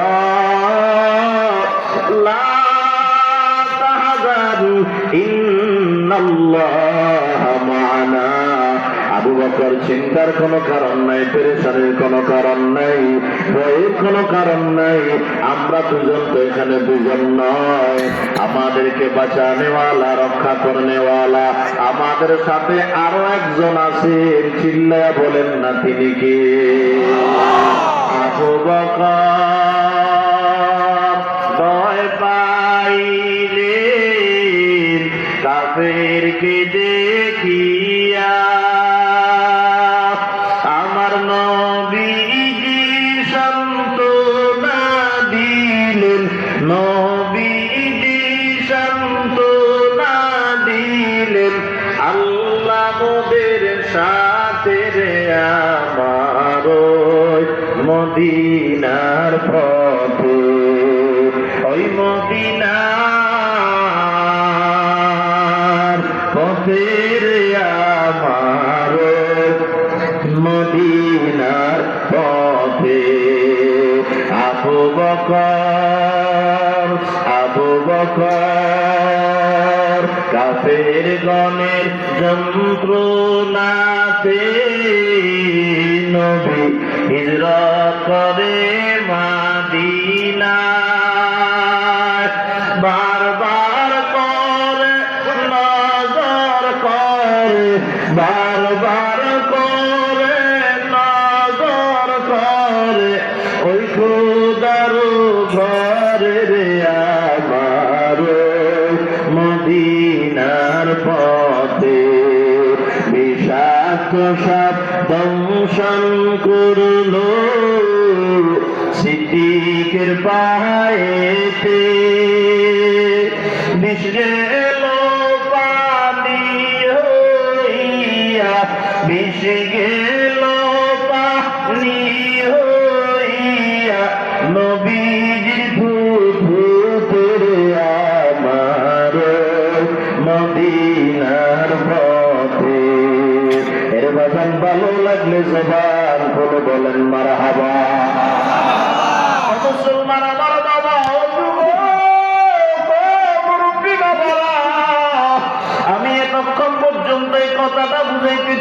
লা তাহজান ইন্নাল্লাহা মা'ানা। আবু বকর চিন্তার কোনো কারণ নাই, পেরেশানির কোনো কারণ নাই, ভয়ের কোনো কারণ নাই। আমরা দুজন তো এখানে দুজন নয়, আমাদেরকে বাঁচানেওয়ালা, রক্ষা করনেওয়ালা আমাদের সাথে আরো একজন আছেন। চিল্লায়া বলেন না তিনি কে? আবু বকর ভয় পাইলেন কাফেরকে দেখিয়া। আমার নবীজি সান্ত্বনা দিলেন, নবীজি সান্ত্বনা দিলেন, আল্লাহ মোদের সাথে রে আমার মদিনার পথে, ওই মদিনার পথে রে আমার মদিনার পথে। আবু বকর, আবু বকর কাফের গণের যন্ত্রণাতে নবী হিজরত করে মদিনায়। বারবার করে নজর করে, বারবার করে নজর করে ওই খোদার ঘরে রে আমার মদিনার পথে। বিষাক্ত সাপ দংশন করলো সিদ্দিকের পায়েতে, বিষ গেল পানি হইয়া, বিষ গেল পানি হইয়া নবীজির ফুটফুটের আমার মদিনার পথে। এর বাজান ভালো লাগলে জবান করে বলেন মারহাবা। মুসলমান আমার বাবা, ও যুবক, ও মুরব্বি বাবা,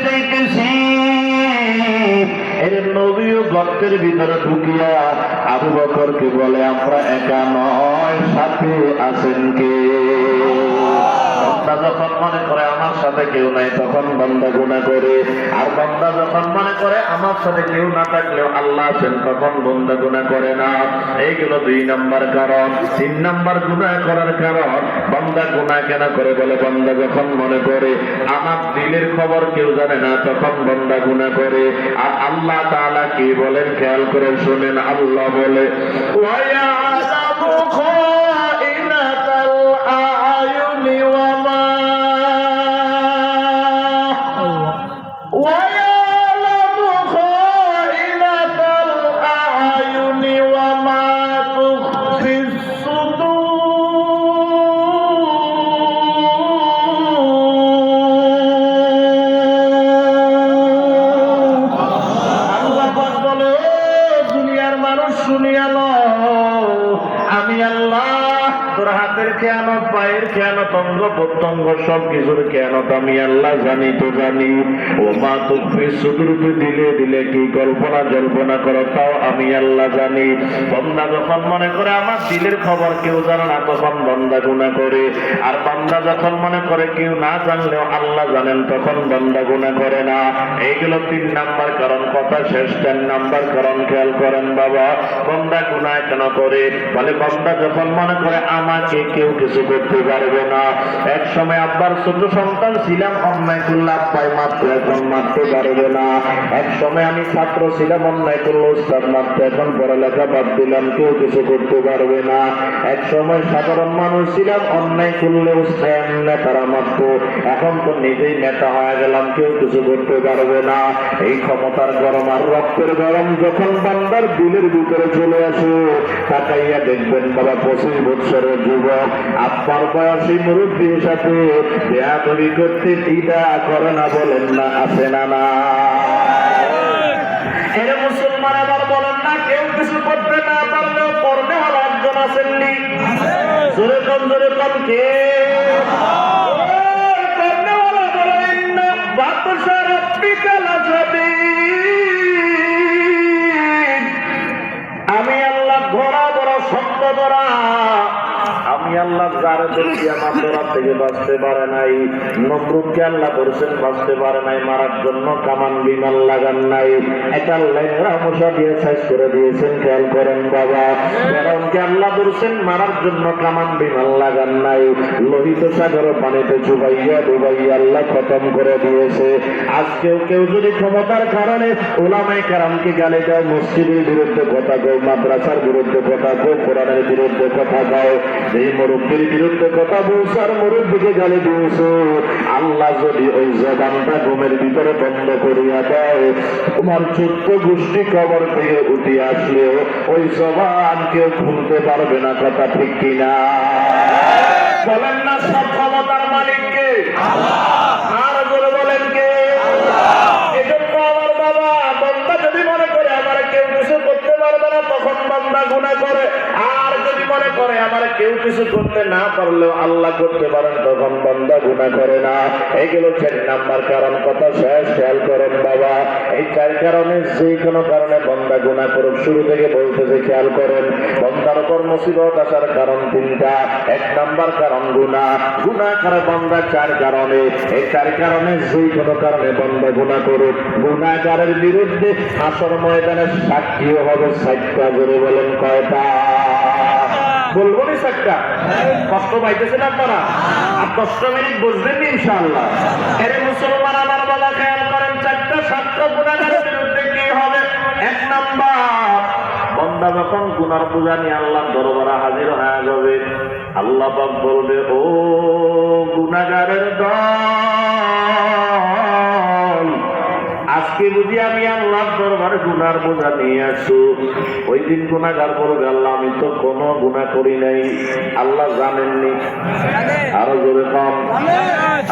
যাইতেছি। এর নবীও গর্তের ভিতরে ঢুকিয়া আবু বকরকে বলে, আমরা একা নয়, সাথে আছেন কে? বান্দা যখন মনে করে আমার সাথে কেউ নাই, তখন বান্দা গুনাহ করে। আর বান্দা যখন মনে করে আমার সাথে কেউ না থাকলেও আল্লাহ আছেন, তখন বান্দা গুনাহ করে না। এইগুলো 2 নাম্বার কারণ। 3 নাম্বার গুনাহ করার কারণ, বান্দা গুনাহ কেন করে? বলে বান্দা যখন মনে করে আমার দিলের খবর কেউ জানে না, তখন বান্দা গুনাহ করে। আর আল্লাহ তাআলা কি বলেন খেয়াল করে শুনেন। আল্লাহ বলে, ওয়া ইয়ালামু খাইনাতাল আয়ুনি ওয়া মা ويعلم خائنة الأعين وما تخفي الصدور আল্লাহ পাক বলে, দুনিয়ার মানুষ শুনিয়া লও, আমি আল্লাহ তোর হাতের খেয়ানত, পায়ের খেয়ানত, অঙ্গ প্রত্যঙ্গ সব কিছুর খেয়ানত আমি আল্লাহ জানি তো জানি। ও মা তুফি সুদূর, দিলে দিলে কি কল্পনা জল্পনা করো তাও আমি আল্লাহ জানি। বান্দা যখন মনে করে আমার দিলের খবর কেউ জানে না, তখন বান্দা গুনাহ করে। আর বান্দা যখন মনে করে কেউ না জানলেও আল্লাহ জানেন, তখন বান্দা গুনাহ করে না। এইগুলো 3 নাম্বার কারণ। কথা শেষ। 4 নাম্বার কারণ খেয়াল করেন বাবা, বান্দা গুনাহ কেন করে? বলে বান্দা যখন মনে করে আমাকে কেউ কিছু করতে পারবে না। এক সময় আব্বার ছোট সন্তান ছিলাম, অন্যায় করলে আব্বাই মারতে, এখন মারতে পারবে না। এক সময় আমি ছাত্র ছিলাম, অন্যায় করলে উস্তাদ মারতে, এখন পড়ালেখা বাদ দিলাম, কেউ কিছু করতে পারবে না। এক সময় সাধারণ মানুষ ছিলাম, অন্যায় করলে উস্তাদ নেতারা মারত, এখন তো নিজেই নেতা হয়ে গেলাম, কেউ কিছু করতে পারবে না। এই ক্ষমতার গরম আর রক্তের গরম যখন বান্দার দিলের ভিতরে চলে আসে, তাকাইয়া দেখবেন বাবা 25 বছরের যুবক আপনার বয়সী মুরব্বীর সাথে বেয়াদবি করতে দ্বিধা করে না, বলেন না আছে না? না এর মুসলমান আবার বলেন না, কেউ কিছু করতে না পারলেও পড়তে হলো একজন আছেননি। জোরে কম জোরে কম কে? আমি আল্লাহ ধরা ধরা শব্দ ধরা, আমি আল্লাহ যারে ধরছি আমার ধরা থেকে বাঁচতে পারে নাই। নমরুদকে আল্লাহ ধরছেন, বাঁচতে পারে নাই, মারার জন্য কামান বিমান লাগান নাই, একটা ল্যাংড়া মশা দিয়ে সাইজ করে দিয়েছেন। খেয়াল করেন বাবা, ফেরাউনকে আল্লাহ ধরছেন, মারার জন্য কামান বিমান লাগান নাই, লোহিত সাগর পানিতে ডুবাইয়া ডুবাইয়া আল্লাহ খতম করে দিয়েছে। আজকেও কেউ যদি ক্ষমতার কারণে উলামায়ে কেরামকে গালি দেয়, মসজিদের বিরুদ্ধে কথা কও, মাদ্রাসার বিরুদ্ধে কথা কও, কোরআনের বিরুদ্ধে কথা কও, এই মুরব্বীর বিরুদ্ধে কথা বলছো আর মুরব্বীকে গালি দিয়েছো, আল্লাহ যদি ওই জবানটা ঘুমের ভিতরে বন্ধ করিয়া দেয়, তোমার 14 গোষ্ঠী কবর থেকে উঠে আসলেও ওই জবান কেউ খুলতে পারবে না। কথা ঠিক কিনা? বলেন না সব ক্ষমতার মালিককে আর জোরে বলেন কে? এজন্য আমার বাবা, বান্দা যদি মনে করে আমার কেউ কিছু করতে পারবে না, তখন বান্দা গুনাহ করে। আর যদি মনে করে আমার কেউ কিছু করতে না পারলেও আল্লাহ করতে পারেন, তখন বান্দা গুনাহ করে না। এইগুলো 4 নাম্বার কারণ। কথা শেষ। খেয়াল করেন বাবা, এই 4 কারণে যে কোনো কারণে বান্দা গুনাহ করুক, শুরু থেকে বলতেছে খেয়াল করেন। বান্দার উপর মুসিবত আসার কারণ 3টা। 1 নাম্বার কারণ গুনাহ। গুনাহ করে বান্দা 4 কারণে। এই 4 কারণে যে কোনো কারণে বান্দা গুনাহ করুক, গুনাহগারের বিরুদ্ধে হাসর ময়দানে সাক্ষীও হবে 4টা। জোরে বলেন কয়টা? বলবো নি 4টা? কষ্ট পাইতেছেন আপনারা? আর 10 মিনিট বুঝবেন ইনশাআল্লাহ। এর মুসলমান আমার বাবা খেয়াল করেন, 4টা সাক্ষ্য গুনাহগারের বিরুদ্ধে কি হবে। 1 নাম্বার, বান্দা যখন গুনার পূজা নিয়ে আল্লাহর দরবারে হাজির হয়ে যাবে, আল্লাহ পাক বলবে, ও গুনাহগারের দল, আজকে বুঝি আমি আল্লাহর দরবারে গুনার বোঝা নিয়ে আসো। ওই দিন গুনাহগার বলবে, আল্লাহ আমি তো কোনো গুনাহ করি নাই। আল্লাহ জানেননি? আরো জোরে কম।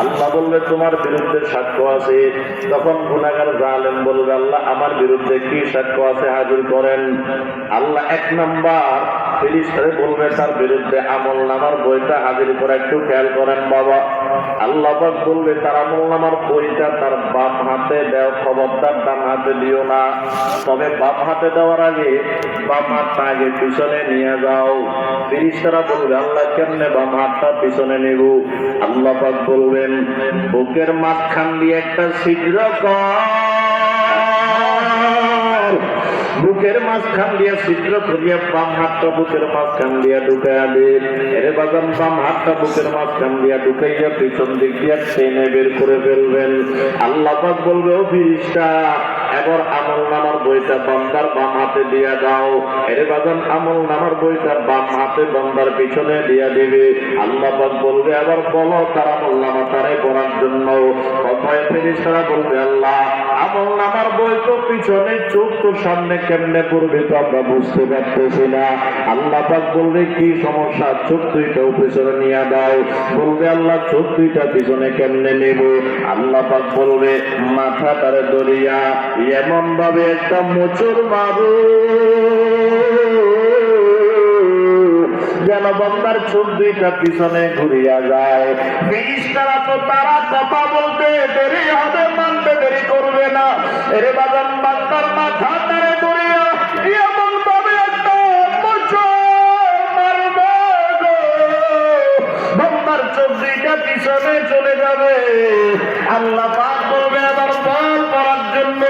আল্লাহ বলবে তোমার বিরুদ্ধে সাক্ষ্য আছে। তখন গুনাহগার জালেম বলবে, আল্লাহ আমার বিরুদ্ধে কি সাক্ষ্য আছে, হাজির করেন। আল্লাহ 1 নাম্বার ফেরেশতারে বলবে তার বিরুদ্ধে আমল নামার বইটা হাজির করে। একটু খেয়াল করেন বাবা, আল্লাহ পাক বলবে তার আমলনামার বইটা তার বাম হাতে দাও, খবরদার ডান হাতে দিও না। তবে বাম হাতে দেওয়ার আগে বাম হাতটা আগে পিছনে নিয়ে যাও। ফেরেশতারা বলবে আল্লাহ কেমনে বাম হাতটা পিছনে নেব? আল্লাহ পাক বলবেন বুকের মাঝখান দিয়ে একটা ছিদ্র কর, বুকের মাঝখান দিয়ে ছিদ্র করিয়া বাম হাতটা বুকের মাঝখান দিয়া ঢুকাইয়া দিন। এর বাজান বাম হাতটা বুকের মাঝখান দিয়া ঢুকাইয়া পিছন দিক দিয়া টেনে বের করে ফেলবেন। আল্লাহ পাক বলবে ও ফেরেশতা এবার আমলনামার বইটা বান্দার বাম হাতে দিয়া দাও। এর বাজান আমলনামার বইটা বাম হাতে বান্দার পিছনে দিয়া দিবে। আল্লাহ পাক বলবে আবার বলো তার আমলনামা তারে পড়ার জন্য। কথায় ফেরেশতারা বলবে আল্লাহ আমলনামার বই তো পিছনে, চোখ তো সামনে, কেমনে পড়বে তো আমরা বুঝতে পারতেছি না। আল্লাহ পাক বলবে কি সমস্যা? চোখ দুইটাও পিছনে নিয়ে দাও। বলবে আল্লাহ চোখ দুইটা পিছনে কেমনে নেব? আল্লাহ পাক বলবে মাথাটারে দরিয়া এমন ভাবে একটা মোচড় মারো যেন বান্দার চোখ দুইটা পিছনে ঘুরিয়া যায়। ফেরেশতারা তো তারা কথা বলতে দেরি হবে, মানতে দেরি করবে না। এর বাজান বান্দার মাথা তারে ধরিয়া এমন ভাবে একটা মোচড় মারবে গো, বান্দার চোখ দুইটা পিছনে চলে যাবে। আল্লাহ পাক বলবে আবার বল পড়ার জন্য।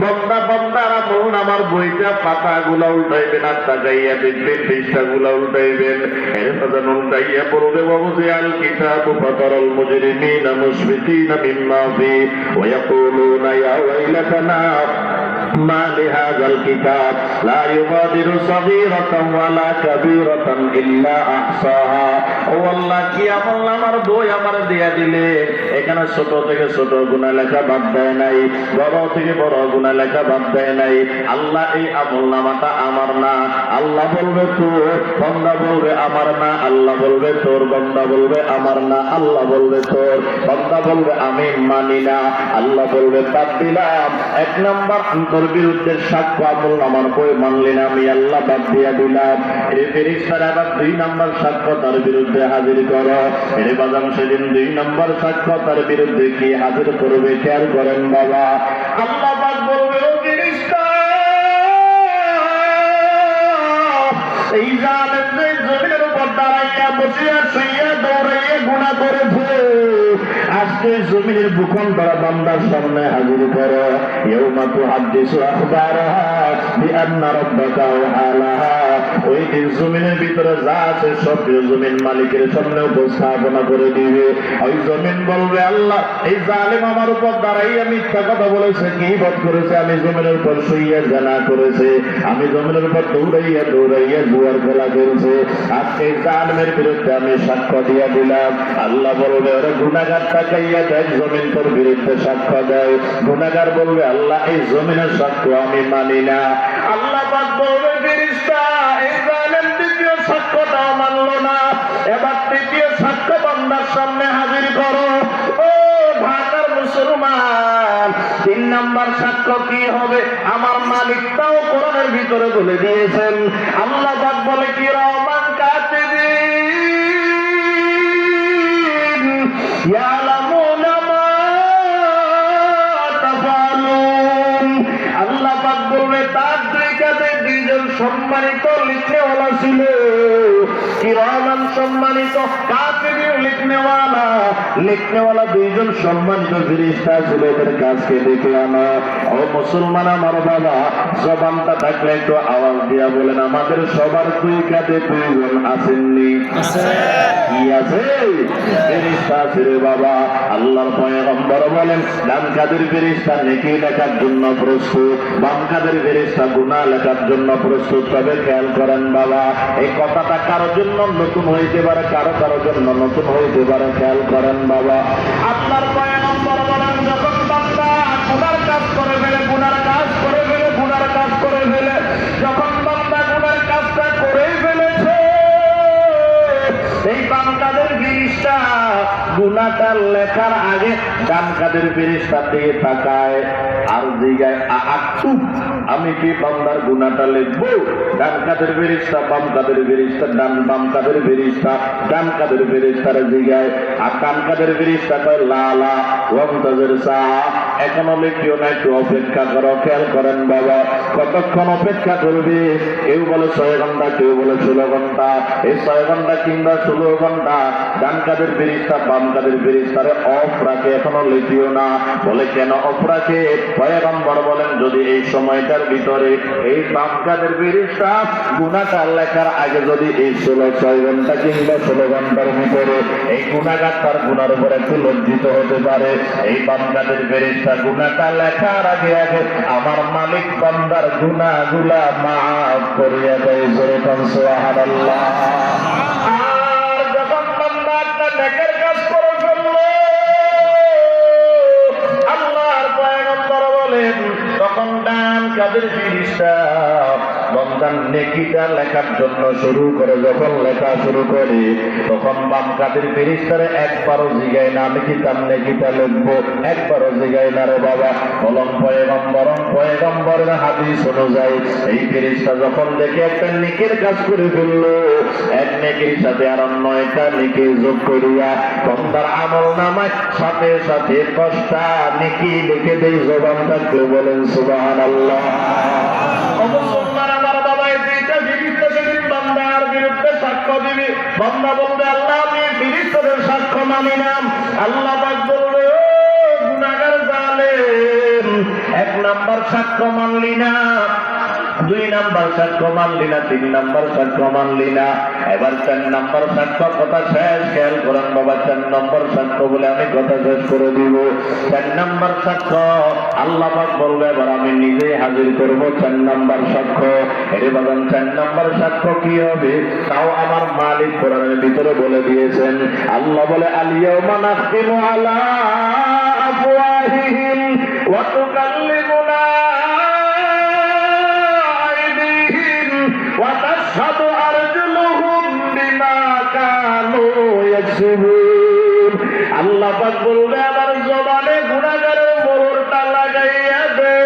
বন্দা বন্দার আমলনামার বইটা পাতাগুলা উল্টাইবেন আর তাকাইয়া দেখবেন, পৃষ্ঠাগুলা উল্টাইবেন। এর বাজান উল্টাইয়া পড়বে ওয়াউযিআল কিতাবু ফাতারাল মুজরিমিনা মুশফিকিনা মিম্মা ফীহি ওয়া ইয়াকুলুনা ইয়া ওয়াইলাতানা মা লিহাযাল কিতাব লা ইউগাদিরু সাগীরাতান ওয়ালা কাবীরাতান ইল্লা আহসাহা। ও আল্লাহ কি আমলনামার বই আমার দেয়া দিলে, এখানে ছোট থেকে ছোট গুনাহ লেখা বাদ দেয় নাই, বড় থেকে বড় গুনাহ লেখা বাদ দেয় নাই। আল্লাহ এই আমলনামাটা আমার না। আল্লাহ বলবে তোর, বান্দা বলবে আমার না। আল্লাহ বলবে তোর, বান্দা বলবে আমার না। আল্লাহ বলবে তোর, বান্দা বলবে আমি মানি না। আল্লাহ বলবে বাদ দিলাম। এক নাম্বার তোর বিরুদ্ধে সাক্ষ্য আমলনামার বই মানলি না, আমি আল্লাহ বাদ দিয়া দিলাম। এই ফেরেশতারা আবার 2 নাম্বার সাক্ষ্য তার বিরুদ্ধে হাজির করো। এর বাজান সেদিন 2 নাম্বার সাক্ষ্য তার বিরুদ্ধে কি হাজির করবে খেয়াল করেন বাবা। আল্লাহ পাক বলবে ও ফেরেশতা এই জালেম যে জমিনের উপর দাঁড়াইয়া বসিয়া শুইয়া দৌড়াইয়া গুনাহ করেছে, আজকে জমিনের ভূখণ্ডরা বান্দার সামনে হাজির করো। ইয়াউমা তুহাদ্দিসু আখবারাহা বিআন্না রাব্বাকা ওয়ালাহা। ওই দিন জমিনের ভিতরে যা আছে সব জমিন মালিকের সামনে উপস্থাপনা করে দিবে। ওই জমিন বলবে আল্লাহ এই জালেম আমার উপর দাঁড়াইয়া মিথ্যা কথা বলেছে, গীবত করেছে, আমি জমিনের উপর শুইয়া জানা করেছে, আমি জমিনের উপর দৌড়াইয়া দৌড়াইয়া জুয়ার খেলা করেছে, আজকে জালেমের বিরুদ্ধে আমি সাক্ষ্য দিয়া দিলাম। আল্লাহ বলবে ওরে গুনাহগার তাকাইয়া দেখ জমিন তোর বিরুদ্ধে সাক্ষ্য দেয়। গুনাহগার বলবে আল্লাহ এই জমিনের সাক্ষ্য আমি মানি না। আল্লাহ পাক বলবে ফেরেশতা এই জালেম দ্বিতীয় সাক্ষ্যটাও মানলো না, এবার তৃতীয় সাক্ষ্য বান্দার সামনে হাজির করো। ও ঢাকার মুসলমান, 3 নাম্বার সাক্ষ্য কি হবে? আমার মালিকটাও কোরআনের ভিতরে বলে দিয়েছেন। আল্লাহ পাক বলে কি রহমান কাতিবিন ইয়ালামুনা মা তাফআলুন। আল্লাহ পাক বলবে তার 2 কাঁধে 2 জন সম্মানিত লিখনেওয়ালা ছিল। কিরামান সম্মানিত, কাতিবিন লিখনেওয়ালা। লিখনেওয়ালা 2 জন সম্মানিত ফেরেশতা ছিল, এদের কাজকে দেখে আনো। ও মুসলমান আমার বাবা, জবানটা থাকলে একটু আওয়াজ দিয়া বলেন আমাদের সবার 2 কাঁধে 2 জন আছেননি? কি আছে? ফেরেশতা আছে রে বাবা। আল্লাহর পয়গম্বর বলেন ডান কাঁধের ফেরেশতা নেকি লেখার জন্য প্রস্তুত, বাম কাঁধের ফেরেশতা গুনাহ লেখার জন্য প্রস্তুত। তবে খেয়াল করেন বাবা, এই কথাটা কারোর জন্য নতুন হইতে পারে, কারো জন্য নতুন হইতে পারে। খেয়াল করেন বাবা, আপনার পয়গম্বর বলেন যখন বান্দা গুনার কাজ করে ফেলে, গুনার কাজ করে ফেলে, গুনার কাজ করে ফেলে, যখন বান্দা গুনার কাজটা করেই ফেলেছে, এই বাম কাঁধের ফেরেশতা গুনাহটা লেখার আগে ডান কাঁধের ফেরেশতার দিকে তাকায় আর জিগায় আমি কি বান্দার গুনাহটা লিখবো? ডান কাদের ফেরেশতা, বাম কাদের ফেরেশতা, বাম কাদের ফেরেশতা, ডান কাদের ফেরেশতারে জিগায়, আর ডান কাদের ফেরেশতা কয় লা লা ওয়ান্তাজির সা, এখনো লিখিও না, একটু অপেক্ষা করো। খেয়াল করেন বাবা, কতক্ষণ অপেক্ষা করবে? কেউ বলে 6 ঘন্টা, কেউ বলে 16 ঘন্টা। এই 6 ঘন্টা কিংবা 16 ঘন্টা ডান কাদের ফেরেশতা বাম কাদের ফেরেশতারে অফ রাখে, এখনো লিখিও না। বলে কেন অফ রাখে? পয়গম্বর বলেন, যদি এই সময়টার ভিতরে এই বাম কাদের ফেরেশতা গুনাহটা লেখার আগে যদি এই 6 ঘন্টা কিংবা 16 ঘন্টার ভিতরে এই গুনাহগার তার গুনার উপর একটু লজ্জিত হতে পারে, এই বাম কাদের ফেরেশতা গুনাহটা লেখার আগে আগে আমার মালিক বান্দার গুনাহগুলা মাফ করিয়া দেয়। জোরে কোন সুবহানাল্লাহ। আর যখন বান্দা একটা নেকের কাজ করে ফেললো, আল্লাহর পয়গম্বর বলেন, তখন ডান কাদের ফেরেশতা বান্দার নেকিটা লেখার জন্য শুরু করে। যখন লেখা শুরু করে তখন বাম কাদের ফেরেশতারে একবারও জিগায় না আমি কি তার নেকিটা লিখবো, একবারও জিগায় না রে বাবা। বলন পয়গম্বরের হাদিস অনুযায়ী এই ফেরেশতা যখন দেখে একটা নেকির কাজ করে ফেললো, এক নেকির সাথে আর 9টা নেকি যোগ করিয়া বান্দার আমলনামায় সাথে সাথে 10টা নেকি লিখে দেই। জবান থাকলে বলেন সুবহানাল্লাহ। মুসলমান আমার বাবা, এই দুইটা ফেরেশতা সেদিন বান্দার বিরুদ্ধে সাক্ষ্য দিবে। বান্দা বলবে, আল্লাহ আমি ফেরেশতাদের সাক্ষ্য মানি না। আল্লাহ পাক বলবে, ও গুনাহগার জালেম, 1 নাম্বার সাক্ষ্য মানলি না, 2 নাম্বার সাক্ষ্য মানলি না, 3 নাম্বার সাক্ষ্য মানলি না, এবার 4 নাম্বার সাক্ষ্য। কথা শেষ। খেয়াল করেন বাবা, 4 নাম্বার সাক্ষ্য বলে আমি কথা শেষ করে দিব। 4 নাম্বার সাক্ষ্য আল্লাহ পাক বলবে, এবার আমি নিজে হাজির করব 4 নাম্বার সাক্ষ্য। এর বাগান 4 নাম্বার সাক্ষ্য কি হবে তাও আমার মালিক কোরআনের ভিতরে বলে দিয়েছেন। আল্লাহ বলে, আল ইয়াউমা নাখতিমু আলা আফওয়াহিহিম ওয়া তুকাল্লিমুনা وتشهد أرجلهم بما كانوا يكسبون। আল্লাহ পাক বলবে, আমার জবানে গুনাহগারের মোহরটা লাগাইয়া দে।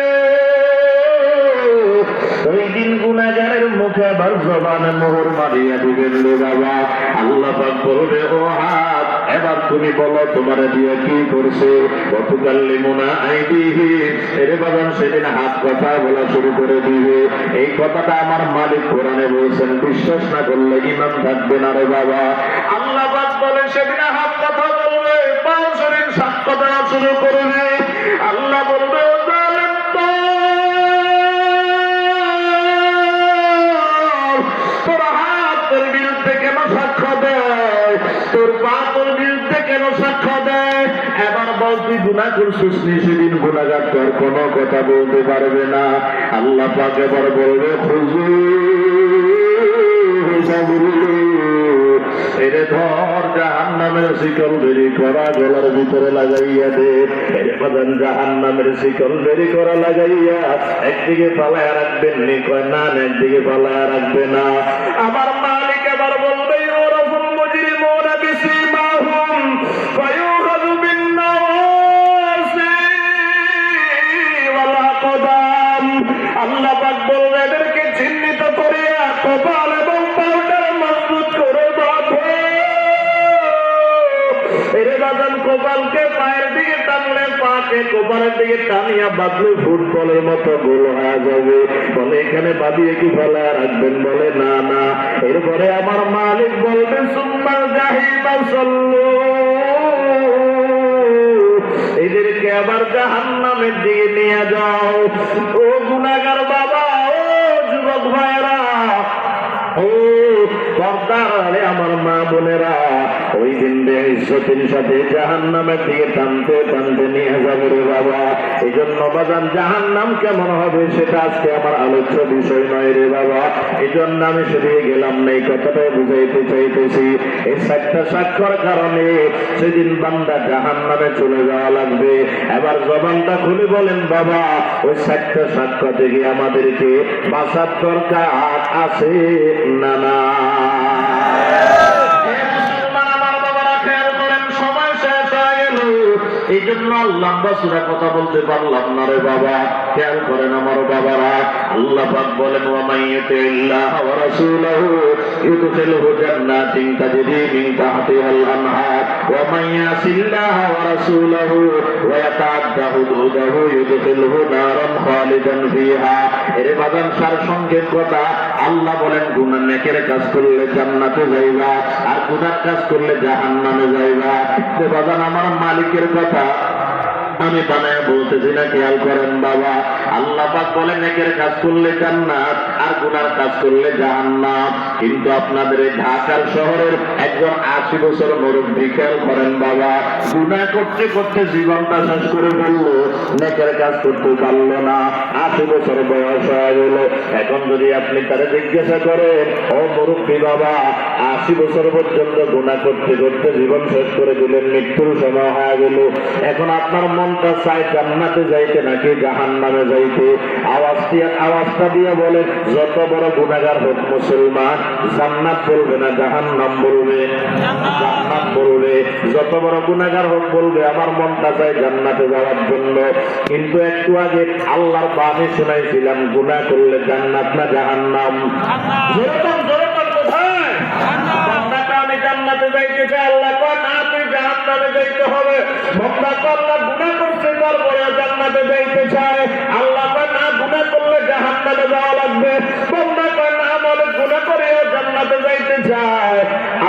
ওই দিন গুনাহগারের মুখে আবার জবানে মোহর মারিয়া দিবেন রে বাবা। আল্লাহ পাক বলবে, ও হাত, এবার তুমি বলো তোমার দিয়ে কি করছে। ওয়াতুকাল্লিমুনা আইদিহিম, এরে বাবা সেদিন হাত কথা বলা শুরু করে দিবে। এই কথাটা আমার মালিক কোরআনে বলছেন, বিশ্বাস না করলে ঈমান থাকবে না রে বাবা। আল্লাহ পাক বলে, সেদিন হাত কথা বলবে, পা শরীর সাক্ষ্য দেওয়া শুরু করবে। আল্লাহ বলবে, ও জালেম, তোর হাত তোর বিরুদ্ধে কেন সাক্ষ্য দেয়, তোর পা তোর বিরুদ্ধে কেন সাক্ষ্য দেয়। এবার বল, তুই গুনাহ করছিস নি? সেদিন গুনাহগার তোর কোনো কথা বলতে পারবে না। আল্লাহ পাক এবার বলবে, এরে ধর, জাহান্নামের শিকল বেরি করা গলার ভিতরে লাগাইয়া দে। এরে বাদান জাহান্নামের শিকল বেরি করা লাগাইয়া একদিকে পালায়া রাখবেন নি? কয় না, একদিকে পালায়া রাখবে না। আমার মালিক এবার বলবে, ইউরাফুল মুজরিমুনা বিসীমাহুম ফায়ুখাযু বিন-নাওয়াসি ওয়াল আকদাম। আল্লাহ পাক বলবে, এদেরকে চিহ্নিত করিয়া কপাল এবং পাউডার মজবুত করে বাঁধো। এরে বাজান, কপালকে পায়ের দিকে টানলে পাকে কপালের দিকে টানিয়া বাঁধলে ফুটবলের মতো গোল হয়ে যাবে। বলে, এখানে বাঁধিয়ে কি ফেলা রাখবেন? বলে, না না। এরপরে আমার মালিক বলবে, সুম্মাল জাহিমা সাল্লু, এদেরকে আবার জাহান্নামের দিকে নিয়ে যাও। ও গুনাহগার বাবা, ও যুবক ভাইরা, ও পর্দার আমার মা বোনেরা, ওই দিন ইজ্জতের সাথে জাহান্নামের দিকে টানতে টানতে নিয়ে যাবে রে বাবা। এই জন্য বাজান, জাহান্নাম কেমন হবে সেটা আজকে আমার আলোচ্য বিষয় নয় রে বাবা। এই জন্য আমি সেদিকে গেলাম না, এই কথাটাই বুঝাইতে চাইতেছি। এই 4টা সাক্ষ্যর কারণে সেদিন বান্দা জাহান্নামে চলে যাওয়া লাগবে। এবার জবানটা খুলে বলেন বাবা, ওই 4টা সাক্ষ্য থেকে আমাদেরকে বাঁচার দরকার আছে না না? এই জন্য লম্বা সূরা কথা বলতে পারলাম না রে বাবা। খেয়াল করেন আমার বাবারা, আল্লাহ পাক বলেন ওয়া মাইয়াতিল্লাহ ওয়া রাসূলুহু ইউদখিলহু জান্নাতিন তাজরি মিন তাহতিহাল আনহার ওয়া মাইয়াসিল্লাহ ওয়া রাসূলুহু ওয়া ইয়াতাআদ্দা হুদুদাহু ইউদখিলহু নারান খালিদান ফিহা। এর বাগান সার সংক্ষেপ কথা, আল্লাহ বলেন গুনাহ নেকের কাজ করলে জান্নাতে যাইবা, আর গুনাহ কাজ করলে জাহান্নামে যাইবা। তো বাগান আমার মালিকের কথা আমি বানায় বলতেছি না, খেয়াল করেন বাবা। আল্লাহ পাক বলেন নেকের কাজ করলে জান্নাত, আর গুনার কাজ করলে জাহান্নাম। কিন্তু আপনাদের এই ঢাকার শহরের একজন 80 বছর মুরব্বী, খেয়াল করেন বাবা, গুনাহ করতে করতে জীবনটা শেষ করে ফেললো, নেকের কাজ করতে পারলো না। 80 বছর বয়স হয়ে গেল। এখন যদি আপনি তারা জিজ্ঞাসা করেন, ও মুরব্বী বাবা, 80 বছর পর্যন্ত গুনাহ করতে করতে জীবন শেষ করে দিলেন, মৃত্যুর সময় হয়ে গেল, এখন আপনার মনটা চায় জান্নাতে যাইতে নাকি জাহান্নামে যাইতে? আওয়াজটা দিয়ে বলে, যত বড় গুনাহগার হোক মুসলমান, জান্নাত বলবে না জাহান্নাম বলবে? জান্নাত বলবে। যত বড় গুনাহগার হোক বলবে আমার মনটা চায় জান্নাতে যাওয়ার জন্য। কিন্তু একটু আগে আল্লাহর বাণী শুনাইছিলাম, গুনাহ করলে জান্নাত না জাহান্নাম? কোথায়? আমি জান্নাতে যাইতে চাই, আল্লাহ কয় না তুই জাহান্নামে যাইতে হবে। বন্দা আল্লাহ গুনাহ করছে তারপরে জান্নাতে যাইতে চায়, আল্লাহ কয় না গুনাহ করলে জাহান্নামে যাওয়া লাগবে। বন্দা কয় না মানে গুনাহ করেও জান্নাতে যাইতে চায়,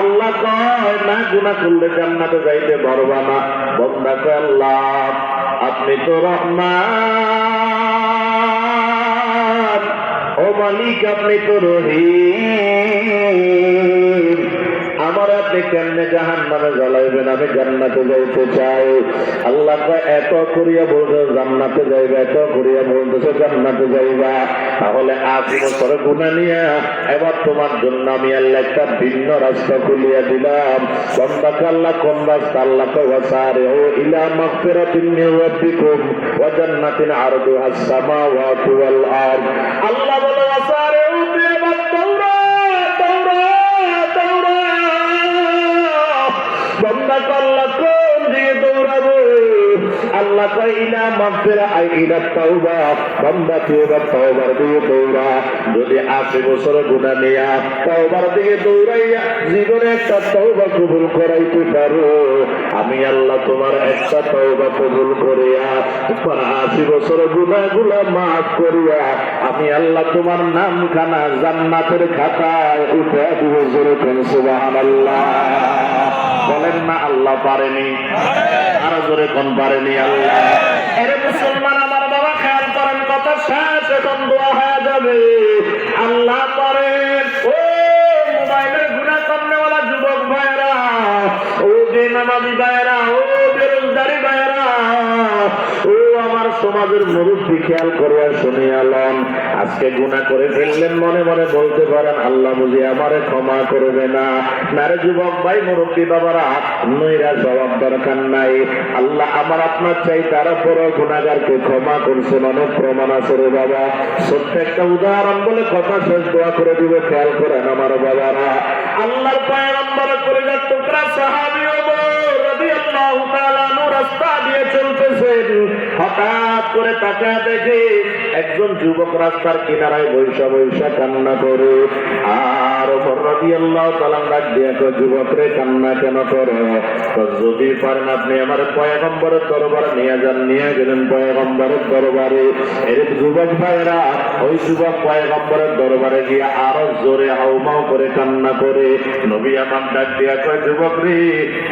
আল্লাহ কয় না গুনাহ করলে জান্নাতে যাইতে পারবা না। বন্দা কয় আল্লাহ আপনি তো রহমান, ও মালিক আপনি তো রহিম, আমার আপনি কেমনে জাহান্নামে জ্বালাইবেন? আমি জান্নাতে যাইতে চাই। আল্লাহ এত করিয়া বলছে জান্নাতে যাইবা, এত করিয়া বলতেছে জান্নাতে যাইবা, তাহলে 80 বছর গুনাহ নিয়ে এবার তোমার জন্য আমি আল্লাহ একটা ভিন্ন রাস্তা খুলিয়া দিলাম। বান্দাকে আল্লাহ কোন রাস্তা? আল্লাহ ওয়াসারিউ ইলা মাগফিরাতিন মির রাব্বিকুম ওয়া জান্নাতিন আরদুহাস সামাওয়াতু ওয়াল আরদ। আল্লাহ বলে ওয়াসারিউ বিমা তাওরা বন্দা আল্লাহ কোন দিকে দৌড়াবো? আল্লাহ কয় ইলা মাগফিরা আই ইলা তাওবা। বন্দা তুই এবার তাওবার দিকে দৌড়া। যদি 80 বছর গুনাহ নিয়া তাওবার দিকে দৌড়াইয়া জীবনে একটা তাওবা কবুল করাইতে পারো, আমি আল্লাহ তোমার একটা তাওবা কবুল করিয়া তোমার 80 বছর গুনাহগুলো মাফ করিয়া আমি আল্লাহ তোমার নামখানা জান্নাতের খাতায় উঠে দিব। জোরে কোন সুবহানাল্লাহ বলেন না? আল্লাহ পারেনি? আরো জোরে কোন পারেনি? আল্লাহ। এরে মুসলমান আমার বাবা, খেয়াল করেন, কথা শেষ, এখন দোয়া হয়ে যাবে। আল্লাহ পারেন। ও মোবাইলের গুনাহ করনেওয়ালা যুবক ভাইরা, ও বেনামাজি ভাইরা, ও বেরোজগারি ভাইরা, ও আমার সমাজের মুরব্বী, খেয়াল করে শুনে আলম, আজকে গুনাহ করে ফেললেন, মনে মনে বলতে পারেন আল্লাহ বুঝি আমারে ক্ষমা করবে না। নারে যুবক ভাই, মুরব্বী বাবারা, নৈরা জবাব দরকার নাই। আল্লাহ আমার আপনার চাই তার উপরও গুনাহগারকে ক্ষমা করছেন, অনেক প্রমাণ আছে রে বাবা। ছোট্ট একটা উদাহরণ বলে কথা শেষ, দোয়া করে দিব, খেয়াল করেন আমার বাবারা। আল্লাহর পয়গম্বর কলিজার টুকরা সাহাবী ওমর রাদিয়াল্লাহু তাআলা আনহু রাস্তা দিয়ে চলতেছেন, হঠাৎ করে তাকায় দেখে একজন যুবক রাস্তার কিনারায় বৈশা বৈশা কান্না করে। আর ওমর রাদিয়াল্লাহু তাআলা ডাক দিয়ে কয়, যুবক রে কান্না কেন করে? যদি পারেন আপনি আমার পয়গম্বরের দরবারে নিয়ে যান। নিয়ে গেলেন পয়গম্বরের দরবারে। এর যুবক ভাইরা ওই যুবক পয়গম্বরের দরবারে গিয়ে আরো জোরে হাউমাউ করে কান্না করে। নবী আমার ডাক দিয়া কয়, যুবক রে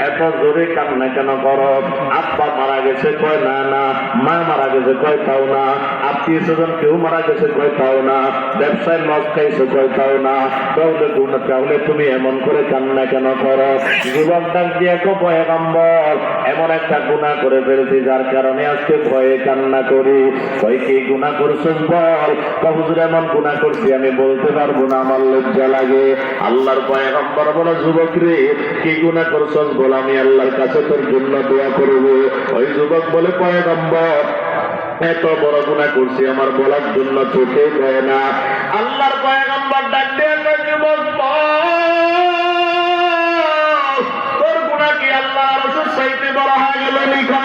এত জোরে কান্না কেন করো? আব্বা মারা গেছে? কয় না না। মা মারা গেছে? কয় তাও না। আত্মীয় স্বজন কেউ মারা গেছে? কয় তাও না। ব্যবসায় লস খাইছে? কয় তাও না। তাহলে তুমি এমন করে কান্না কেন করো? যুবক ডাক দিয়া কয়, পয়গম্বর এমন একটা গুনাহ করে ফেলছি যার কারণে আজকে ভয়ে কান্না করি। কয় কি গুনাহ করছিস বল? হুজুর এমন গুনাহ করছি আমি বলতে পারবো না, আমার লজ্জা লাগে। আল্লাহর পয়গম্বর বলে, যুবক রে কি গুনাহ করছিস বল, আমি আল্লাহর কাছে তোর জন্য দোয়া করব। ওই যুবক বলে, পয়গম্বর এত বড় গুনাহ করছি আমার বলার জন্য চোখে কয় না। আল্লাহর পয়গম্বর ডাক দিয়ে কয়, যুবক তোর গুনাহ কি আল্লাহর রাসূল চাইতে বড় হয়ে গেল? লিখা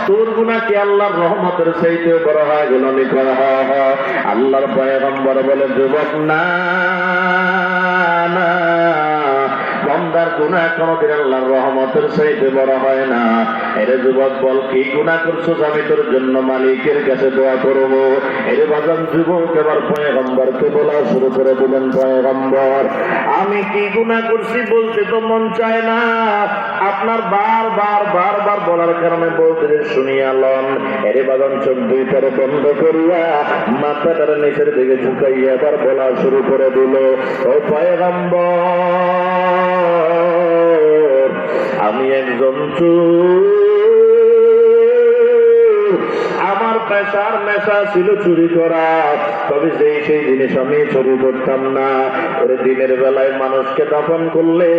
তোর গুনাহ কি আল্লাহর রহমতের চাইতে বড় হয়ে গেল নি? আল্লাহর পয়গম্বর বলে, যুবক না, বান্দার গুনাহ কোনদিন আল্লাহর রহমতের চাইতে বড় হয় না। এরে যুবক বল, কি গুনাহ করছস? আমি তোর জন্য মালিকের কাছে দোয়া করব। এরে বাজান যুবক এবার পয়গম্বরকে বলা শুরু করে দিলেন, পয়গম্বর আমি কি গুনাহ করছি বলতে তো মন চায় না, আপনার বারবার বলার কারণে বলতে শুনিয়া লন। এরে বাজান চোখ দুইটার বন্ধ করিয়া মাথাটার নিচের দিকে ঝুঁকাইয়া এবার বলা শুরু করে দিল, ও পয়গম্বর আমি একজন চোর, আমার পেশার নেশা ছিল চুরি করা, তবে সেই জিনিস আমি চুরি করতাম না। ওরে দিনের বেলায় মানুষকে দাফন করলে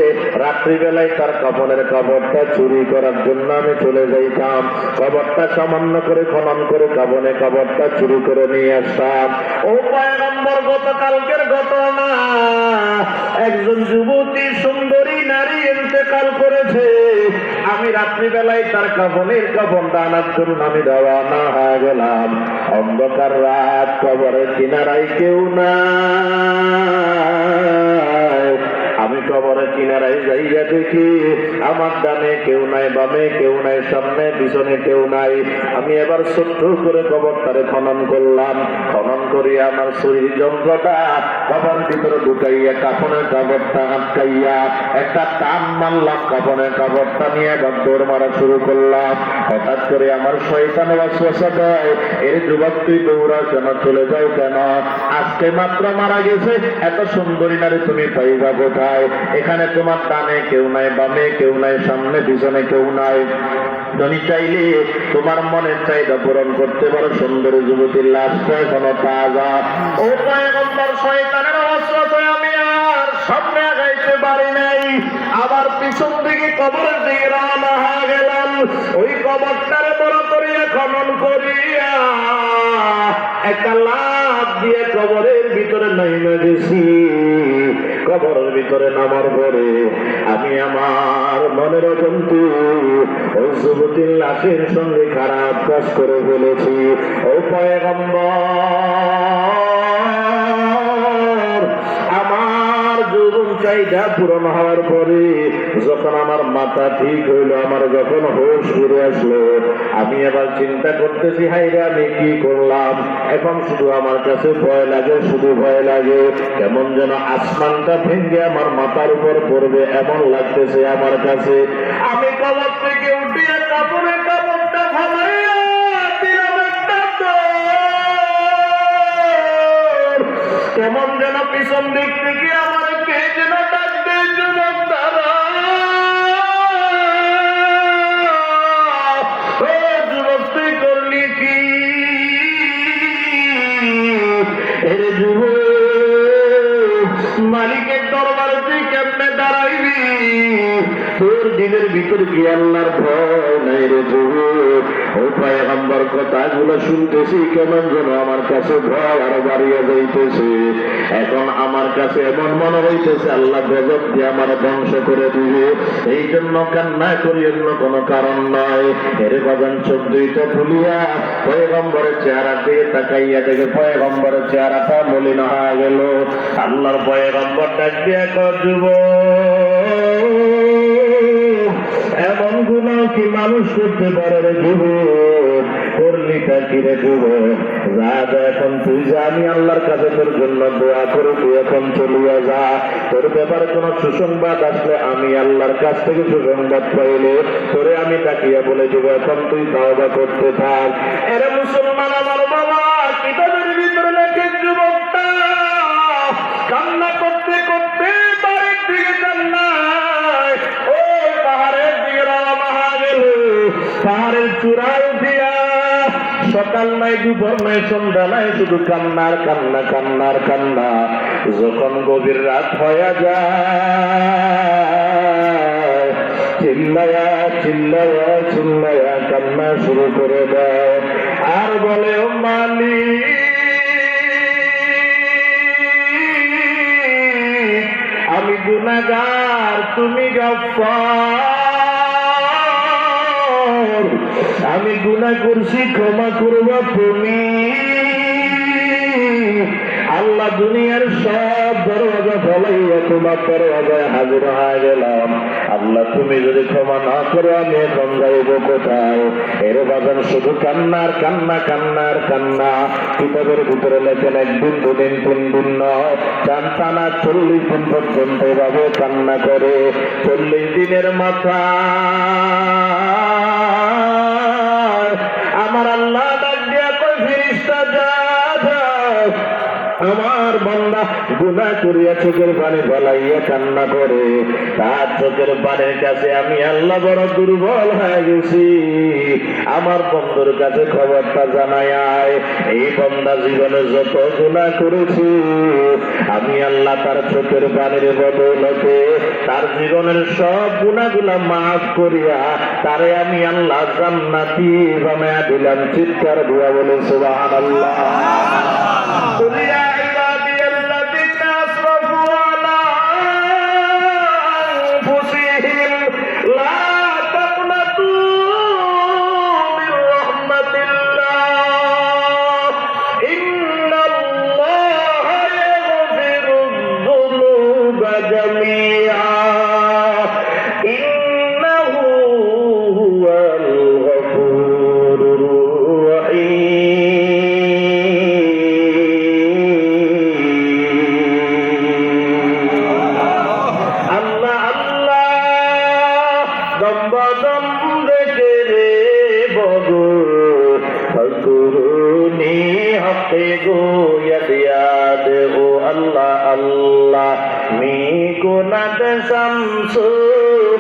রাত্রি বেলায় তার কাফনের কাপড়টা চুরি করার জন্য আমি চলে যাইতাম, কবরটা সামান্য করে খনন করে কাপড়টা চুরি করে নিয়ে আসতাম। ও পয়গম্বর গতকালকের ঘটনা, একজন যুবতী সুন্দরী নারী ইন্তেকাল করেছে, আমি রাত্রিবেলায় তার কাফনটা আনার জন্য আমি রওনা হয়ে গেলাম। অন্ধকার রাত, কবরের কিনারায় কেউ নাই। আমি কবরের কিনারায় যাইয়া দেখি আমার ডানে কেউ নাই, বামে কেউ নাই, সামনে পিছনে কেউ নাই। আমি এবার ছোট্ট করে কবরটারে খনন করলাম, খনন করিয়া আমার শরীর যন্ত্রটা কবর ভিতরে ঢুকাইয়া কাফনের কাপড়টা আটকাইয়া একটা টান মারলাম, কাফনের কাপড়টা নিয়ে এবার দৌড় মারা শুরু করলাম। হঠাৎ করে আমার শয়তান ওয়াসওয়াসা দেয়, এর যুবক তুই দৌড়াও কেন, চলে যাও কেন? আজকে মাত্র মারা গেছে, এত সুন্দরী নারী তুমি পাইবা কোথায়? এখানে তোমার ডানে কেউ নাই, বামে কেউ নাই, সামনে পিছনে কেউ নাই। তুমি চাইলে তোমার মনের চাহিদা পূরণ করতে পারো, সুন্দরী যুবতীর লাশটা এখনো তাজা। ও পয়গম্বর, শয়তানের ওয়াসওয়াসায় আমি আর সামনে আগাইতে পারি নাই, আবার পিছন দিকে কবরের দিকে রওনা হয়ে গেলাম। ওই কবরটারে বড় করিয়া খনন করিয়া একটা লাফ দিয়ে কবরের ভিতরে নাইমা গেছি। কবরের ভিতরে নামার পরে আমি আমার মনের জন্তু ওই যুবতীর লাশের সঙ্গে খারাপ কাজ করে ফেলেছি। ও পয়গম্বর, আমার জীবন চাহিদা পূরণ হওয়ার পরে যখন আমার মাথা ঠিক হইল, আমার যখন হোশ ফিরে আসলো, আমি এবার চিন্তা করতেছি, হাইরে আমি কি করলাম? এখন শুধু আমার কাছে ভয় লাগে, শুধু ভয় লাগে, কেমন যেন আসমানটা ভেঙে আমার মাথার উপর পড়বে এমন লাগতেছে আমার কাছে। আমি কবর থেকে উঠিয়ে কাপড়ের কাপড়টা ফালাইয়া দিলাম একটা দৌড়। কেমন যেন পিছন দিক থেকে আমার কে যেন ডাকবে, যুবক তারা, ও যুবক তুই করলি কি? এরে যুবক, মালিকের দরবারে তুই কেমনে দাঁড়াইবি? তোর দিনের ভিতর কি আল্লাহর ভয় নাই রে যুবক? ও পয়গম্বর কথাগুলো শুনতেছি, কেমন যেন আমার কাছে ভয় আরো বাড়িয়ে যাইতেছে। এখন আমার কাছে এমন মনে হইতেছে আল্লাহ গজব দিয়ে আমার ধ্বংস করে দিবে। এই জন্য কান্না করি, অন্য কোনো কারণ নয়। এর বাজান চোখ দুইটা খুলিয়া পয়গম্বরের চেহারা দিয়ে তাকাইয়া দেখে পয়গম্বরের চেহারাটা মলিন হয়ে গেল। আল্লাহর পয়গম্বর ডাক দিয়া কয়, যুবক এমন গুনাহ কি মানুষ করতে পারে রে যুবক? করলিটা কি রে যুবক? যা যা এখন তুই যা, আমি আল্লাহর কাছে তোর জন্য দোয়া করে তুই এখন চলিয়া যা। তোর ব্যাপারে কোন সুসংবাদ আসলে আমি আল্লাহর কাছ থেকে সুসংবাদ পাইলে তোরে আমি তাকিয়া বলে দেব, এখন তুই তাওবা করতে থাক। এরে মুসলমান আমার বাবা, কিতাবের ভিতরে লেখে যুবকটা কান্না করতে করতে বাড়ির দিকে যান নাই, ও পাহাড়ের দিকে রওনা হয়ে গেল। পাহাড়ের চূড়ায় উঠিয়া সকাল নাই, দুপুর নাই, সন্ধ্যা নাই, শুধু কান্নার কান্না, কান্নার কান্না। যখন গভীর রাত হয়ে যায়, চিল্লায়া চিল্লায়া চিল্লায়া কান্না শুরু করে দেয় আর বলে, ও মালিক, আমি গুনাহগার, তুমি গফফার, আমি গুনাহ করছি, ক্ষমা করবা তুমি। আল্লাহ দুনিয়ার সব দরওয়াজা ফলাইয়া তোমার দরওয়াজায় হাজির হয়ে গেলাম। আল্লাহ তুমি যদি ক্ষমা না করো আমি এখন যাইব কোথায়? এর বাজার শুধু কান্নার কান্না, কান্নার কান্না। কিতাবের ভিতরে লেখেন একদিন, দুদিন, 3 দিন নয়, টানা 40 দিন পর্যন্ত এভাবে কান্না করে। 40 দিনের মাথা আমার আল্লাহ ডাক দিয়া কই, ফেরেশতা যা আমার বান্দা গুনাহ করিয়া চোখের পানি ফলাইয়া কান্না করে, তার চোখের পানির কাছে আমি আল্লাহ বড় দুর্বল হয়ে গেছি। আমার বন্ধুর কাছে খবরটা জানাই আয়, এই বান্দা জীবনে যত গুনাহ করেছি আমি আল্লাহ তার চোখের পানির বদৌলতে তার জীবনের সব গুনাহগুলা মাফ করিয়া তারে আমি আল্লাহ জান্নাতি বানায়া দিলাম। চিৎকার দিয়া বলে সুবহানাল্লাহ। يا عبادي الذين أسرفوا على أنفسهم لا تقنطوا من رحمة الله إن الله يغفر الذنوب جميعا إنه هو الغفور الرحيم।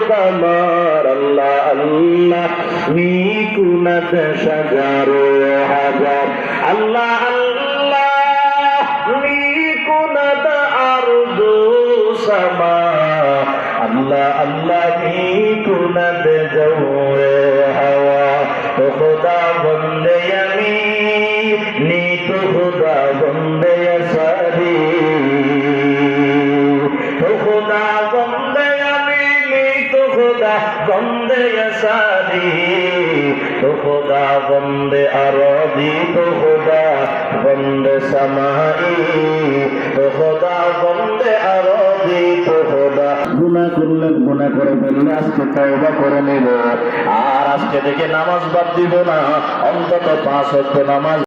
kamar Allah Allah mikunat syajaru hajar Allah Allah mikunat ardu sama Allah Allah mikunat jawe hawa to khuda bande yamin ni to khuda bande yasari to khuda bande बंदे सारी तो खुदा बंदे अरबी तो खुदा बंदे समाई तो खुदा बंदे अरबी तो खुदा गुनाह করলে গুনাহ করে ফেললে আজকে তওবা করে নেব আর আজকে থেকে নামাজ বাদ দিব না অন্তত 5 ওয়াক্ত নামাজ